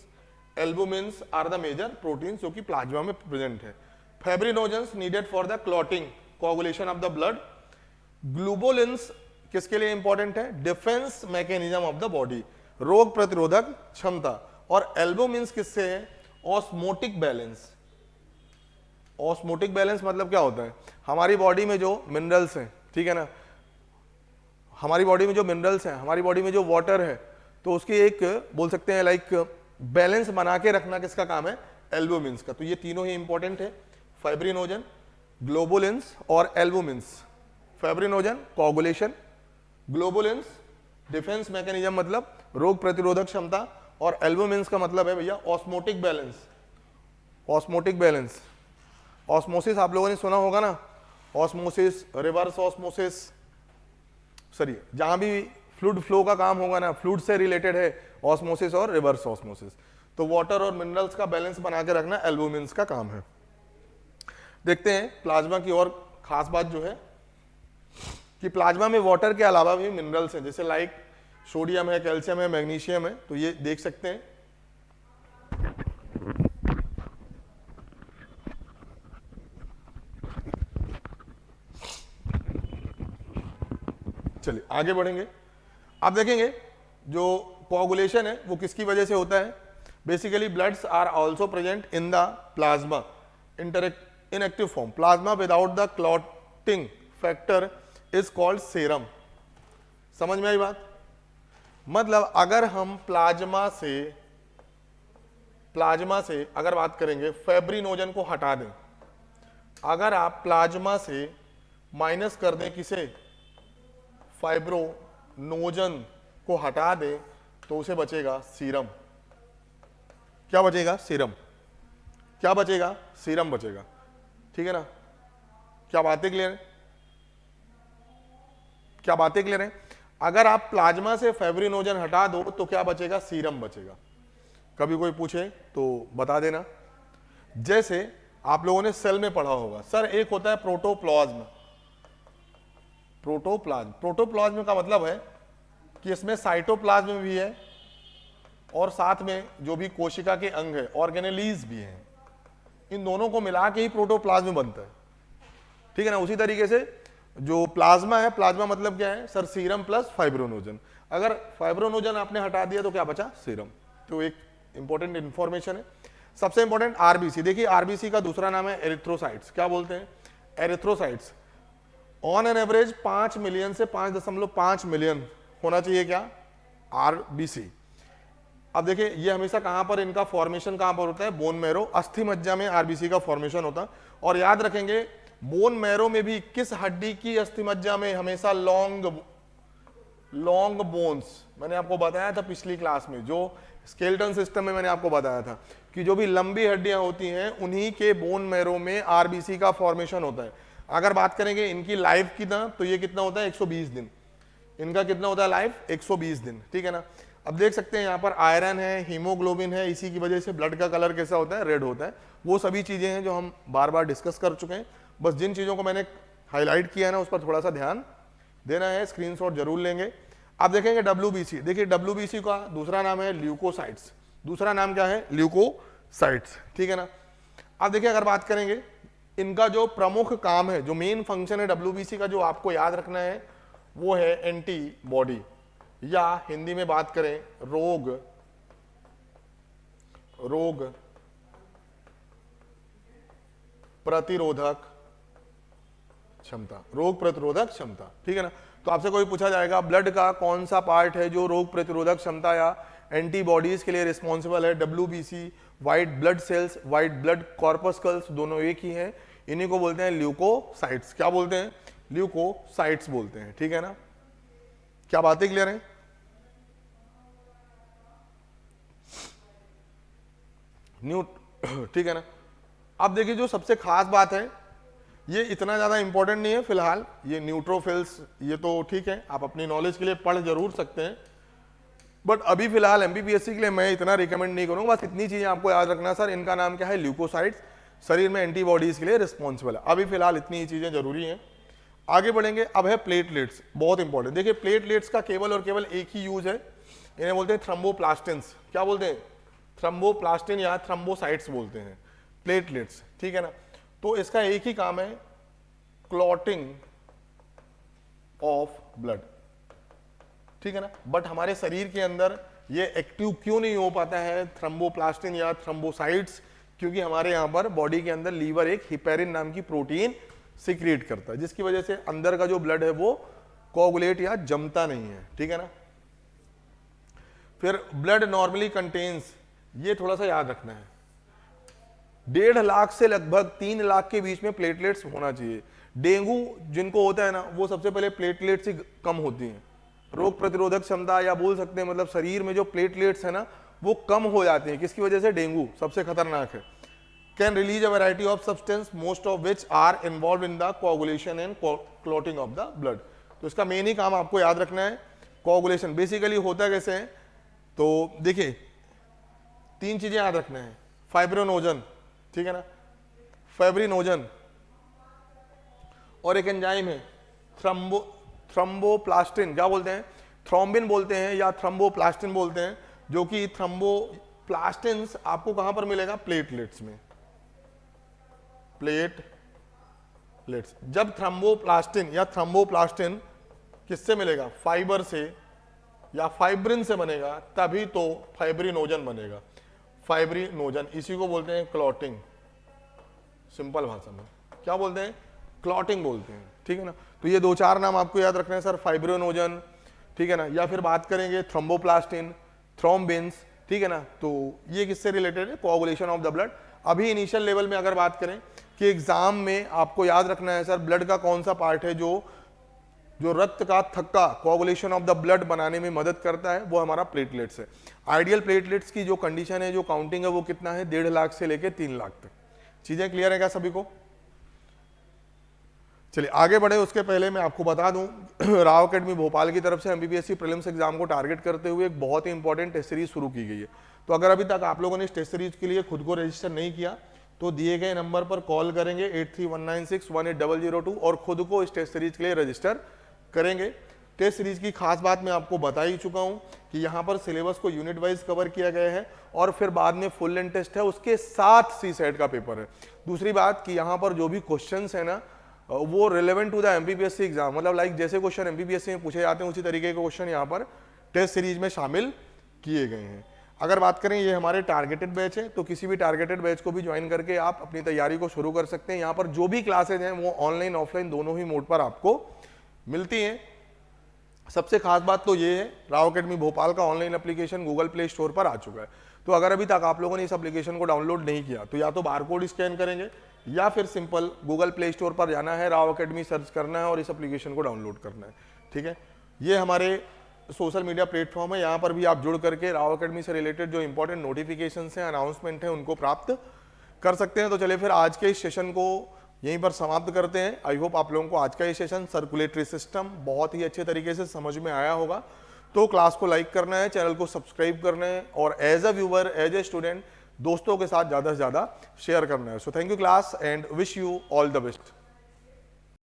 albumins are the major proteins जो कि प्लाज्मा में प्रेजेंट है। Fibrinogens needed for the clotting, coagulation of the blood. Globulins किसके लिए इंपॉर्टेंट है, defence mechanism of the body, रोग प्रतिरोधक क्षमता। और एल्बुमिन्स किससे है, ऑस्मोटिक बैलेंस। ऑस्मोटिक बैलेंस मतलब क्या होता है, हमारी बॉडी में जो मिनरल्स हैं, ठीक है ना, हमारी बॉडी में जो मिनरल्स हैं, हमारी बॉडी में जो वाटर है, तो उसकी एक बोल सकते हैं लाइक बैलेंस बना के रखना किसका काम है, एल्बुमिन्स का। तो ये तीनों ही इंपॉर्टेंट है, फाइब्रिनोजन, ग्लोबुलिन्स और albumins. Fibrinogen coagulation, globulins defence mechanism मतलब रोग प्रतिरोधक क्षमता, और एल्बुमिन्स का मतलब है भैया osmotic balance. Osmotic balance, osmosis आप लोगों ने सुना होगा ना, ऑस्मोसिस, रिवर्स ऑस्मोसिस, सॉरी जहां भी फ्लूइड फ्लो का काम होगा ना, फ्लूइड से रिलेटेड है ऑस्मोसिस और रिवर्स ऑस्मोसिस। तो वाटर और मिनरल्स का बैलेंस बना के रखना एल्बुमिन्स का काम है। देखते हैं प्लाज्मा की और खास बात जो है कि प्लाज्मा में वाटर के अलावा भी मिनरल्स हैं, जैसे लाइक सोडियम है, कैल्शियम है, मैग्नीशियम है। तो ये देख सकते हैं। चलिए आगे बढ़ेंगे। आप देखेंगे जो कोगुलेशन है वो किसकी वजह से होता है, basically bloods are also present in the plasma in active form. Plasma without the clotting factor is called serum. समझ में आई बात, मतलब अगर हम प्लाज्मा से अगर बात करेंगे, फाइब्रिनोजन को हटा दें, अगर आप प्लाज्मा से माइनस कर दें किसे, फाइब्रोनोजन को हटा दें, तो उसे बचेगा सीरम। क्या बचेगा, सीरम। क्या बचेगा, सीरम बचेगा, ठीक है ना। क्या बातें क्लियर है, क्या बातें क्लियर है। अगर आप प्लाज्मा से फाइब्रिनोजन हटा दो तो क्या बचेगा, सीरम बचेगा। कभी कोई पूछे तो बता देना। जैसे आप लोगों ने सेल में पढ़ा होगा, सर एक होता है प्रोटोप्लाज्म। प्रोटोप्लाज्म का मतलब है कि इसमें साइटोप्लाज्म भी है और साथ में जो भी कोशिका के अंग है, ऑर्गेनेलीज भी हैं। इन दोनों को मिला के ही प्रोटोप्लाज्म बनता है, ठीक है ना। उसी तरीके से जो प्लाज्मा है, प्लाज्मा मतलब क्या है सर, सीरम प्लस फाइब्रोनोजन। अगर फाइब्रोनोजन आपने हटा दिया तो क्या बचा, सीरम। तो एक इंपॉर्टेंट इंफॉर्मेशन है। सबसे इंपॉर्टेंट आरबीसी, देखिए आरबीसी का दूसरा नाम है एरिथ्रोसाइट्स। क्या बोलते हैं, erythrocytes. On an average 5 million से 5.5 मिलियन होना चाहिए क्या, आरबीसी। अब देखिए ये हमेशा कहां पर इनका फॉर्मेशन कहां पर होता है, बोन मैरो, अस्थि मज्जा में आरबीसी का फॉर्मेशन होता है। और याद रखेंगे बोन मैरो में भी किस हड्डी की अस्थि मज्जा में, हमेशा लॉन्ग बोन्स। मैंने आपको बताया था पिछली क्लास में, जो स्केलेटन सिस्टम में मैंने आपको बताया था कि जो भी लंबी हड्डियां होती हैं उन्हीं के बोन मैरो में आरबीसी का फॉर्मेशन होता है। अगर बात करेंगे इनकी लाइफ की ना, तो ये कितना होता है, 120 दिन। इनका कितना होता है लाइफ, 120 दिन, ठीक है ना। अब देख सकते हैं यहाँ पर आयरन है, हीमोग्लोबिन है, इसी की वजह से ब्लड का कलर कैसा होता है, रेड होता है। वो सभी चीजें हैं जो हम बार बार डिस्कस कर चुके हैं। बस जिन चीजों को मैंने हाईलाइट किया है ना, उस पर थोड़ा सा ध्यान देना है, स्क्रीनशॉट जरूर लेंगे। आप देखेंगे डब्ल्यूबीसी, देखिए डब्ल्यूबीसी का दूसरा नाम है ल्यूकोसाइट्स। दूसरा नाम क्या है, ल्यूकोसाइट्स, ठीक है ना। अब देखिए अगर बात करेंगे इनका जो प्रमुख काम है, जो मेन फंक्शन है डब्ल्यूबीसी का, जो आपको याद रखना है, वो है एंटीबॉडी, या हिंदी में बात करें रोग प्रतिरोधक क्षमता, रोग प्रतिरोधक क्षमता। ठीक है ना। तो आपसे कोई पूछा जाएगा ब्लड का कौन सा पार्ट है जो रोग प्रतिरोधक क्षमता या एंटीबॉडीज के लिए रिस्पॉन्सिबल है? WBC, white blood cells, white blood corpuscles, दोनों एक ही हैं, इन्हीं को बोलते हैं ल्यूकोसाइट्स। क्या बोलते हैं? ल्यूकोसाइट्स बोलते हैं। ठीक है ना। क्या बातें क्लियर है? ठीक है ना। अब देखिए जो सबसे खास बात है, ये इतना ज्यादा इंपॉर्टेंट नहीं है फिलहाल, ये न्यूट्रोफिल्स, ये तो ठीक है, आप अपनी नॉलेज के लिए पढ़ जरूर सकते हैं, बट अभी फिलहाल एमपीपीएससी के लिए मैं इतना रिकमेंड नहीं करूंगा। बस इतनी चीजें आपको याद रखना सर, इनका नाम क्या है? ल्यूकोसाइट्स, शरीर में एंटीबॉडीज के लिए रिस्पॉन्सिबल है। अभी फिलहाल इतनी ही चीजें जरूरी हैं। आगे बढ़ेंगे। अब है प्लेटलेट्स, बहुत इंपॉर्टेंट। देखिए प्लेटलेट्स का केवल और केवल एक ही यूज है, इन्हें बोलते हैं थ्रोम्बोप्लास्टिन्स। क्या बोलते हैं? थ्रोम्बोप्लास्टिन या थ्रोम्बोसाइट्स बोलते हैं प्लेटलेट्स। ठीक है ना। तो इसका एक ही काम है, क्लॉटिंग ऑफ ब्लड। ठीक है ना। बट हमारे शरीर के अंदर ये एक्टिव क्यों नहीं हो पाता है थ्रोम्बोप्लास्टिन या थ्रोम्बोसाइट्स? क्योंकि हमारे यहां पर बॉडी के अंदर लीवर एक हिपेरिन नाम की प्रोटीन सिक्रिएट करता है, जिसकी वजह से अंदर का जो ब्लड है वो कोगुलेट या जमता नहीं है। ठीक है ना। फिर ब्लड नॉर्मली कंटेन्स, ये थोड़ा सा याद रखना है, 1.5 लाख से लगभग 3 लाख के बीच में प्लेटलेट्स होना चाहिए। डेंगू जिनको होता है ना, वो सबसे पहले प्लेटलेट्स ही कम होती हैं। रोग प्रतिरोधक क्षमता, या बोल सकते हैं मतलब शरीर में जो प्लेटलेट्स है ना वो कम हो जाते हैं। किसकी वजह से? डेंगू सबसे खतरनाक है। Can release a variety of substance most of which are involve in the coagulation and clotting of the blood. तो इसका मेन ही काम आपको याद रखना है, कोगुलेशन। बेसिकली होता कैसे है? तो देखिए 3 चीजें याद रखना है, फाइब्रिनोजन, ठीक है ना, फाइब्रिनोजन, और एक एंजाइम है थ्रोम्बोप्लास्टिन। क्या बोलते हैं? थ्रोम्बिन बोलते हैं या थ्रोम्बोप्लास्टिन बोलते हैं, जो कि थ्रोम्बोप्लास्टिन्स आपको कहां पर मिलेगा? प्लेटलेट्स में, प्लेटलेट्स। जब थ्रोम्बोप्लास्टिन या थ्रोम्बोप्लास्टिन किससे मिलेगा? फाइबर से या फाइब्रिन से बनेगा, तभी तो फाइब्रिनोजन बनेगा। फाइब्रिनोजन, इसी को बोलते हैं क्लॉटिंग। सिंपल भाषा में क्या बोलते हैं? क्लॉटिंग बोलते हैं। ठीक है ना। तो ये 2-4 नाम आपको याद रखने हैं सर, फाइब्रिनोजन, ठीक है ना, या फिर बात करेंगे थ्रोम्बोप्लास्टिन, थ्रोम्बिन्स। ठीक है ना। तो ये किससे रिलेटेड है? Coagulation of the blood. अभी इनिशियल लेवल में अगर बात करें कि एग्जाम में आपको याद रखना है सर, ब्लड का कौन सा पार्ट है जो रक्त का थक्का, कोआगुलेशन ऑफ द ब्लड बनाने में मदद करता है? वो हमारा प्लेटलेट्स है। आइडियल प्लेटलेट्स की जो कंडीशन है, जो काउंटिंग है, वो कितना है? 1.5 लाख से लेके 3 लाख तक। चीजें क्लियर है क्या सभी को? चलिए आगे बढ़े उसके पहले मैं आपको बता दूं, राव अकेडमी भोपाल की तरफ से एमपीपीएससी प्रीलिम्स एग्जाम को टारगेट करते हुए एक बहुत ही इंपॉर्टेंट टेस्ट सीरीज शुरू की गई है। तो अगर अभी तक आप लोगों ने इस टेस्ट सीरीज के लिए खुद को रजिस्टर नहीं किया तो दिए गए नंबर पर कॉल करेंगे 8319618002 और खुद को इस टेस्ट सीरीज के लिए रजिस्टर करेंगे। टेस्ट सीरीज की खास बात मैं आपको बता ही चुका हूं कि यहाँ पर सिलेबस को यूनिट वाइज कवर किया गया है और फिर बाद में फुल लेंथ टेस्ट है, उसके साथ CSAT का पेपर है। दूसरी बात कि यहाँ पर जो भी क्वेश्चंस है ना वो relevant to the MPPSC exam, मतलब लाइक जैसे क्वेश्चन एमपीपीएससी में पूछे जाते हैं उसी तरीके के क्वेश्चन यहाँ पर टेस्ट सीरीज में शामिल किए गए हैं। अगर बात करें ये हमारे टारगेटेड बैच है, तो किसी भी टारगेटेड बैच को भी ज्वाइन करके आप अपनी तैयारी को शुरू कर सकते हैं। यहाँ पर जो भी क्लासेज हैं वो ऑनलाइन ऑफलाइन दोनों ही मोड पर आपको मिलती हैं। सबसे खास बात तो ये है, राव अकेडमी भोपाल का online application Google play store पर आ चुका है। तो अगर अभी तक आप लोगों ने इस एप्लीकेशन को डाउनलोड नहीं किया तो या तो बारकोड स्कैन करेंगे या फिर सिंपल गूगल प्ले स्टोर पर जाना है, राव अकेडमी सर्च करना है और इस एप्लीकेशन को डाउनलोड करना है। ठीक है, ये हमारे सोशल मीडिया प्लेटफॉर्म है, यहाँ पर भी आप जुड़ करके राव अकेडमी से रिलेटेड जो इंपॉर्टेंट नोटिफिकेशन हैं, अनाउंसमेंट है, उनको प्राप्त कर सकते हैं। तो चलिए फिर आज के इस सेशन को यहीं पर समाप्त करते हैं। आई होप आप लोगों को आज का ये सेशन सर्कुलेटरी सिस्टम बहुत ही अच्छे तरीके से समझ में आया होगा। तो क्लास को लाइक करना है, चैनल को सब्सक्राइब करना है और as a viewer, as a student दोस्तों के साथ ज़्यादा से ज़्यादा शेयर करना है। So thank you class and wish you all the best.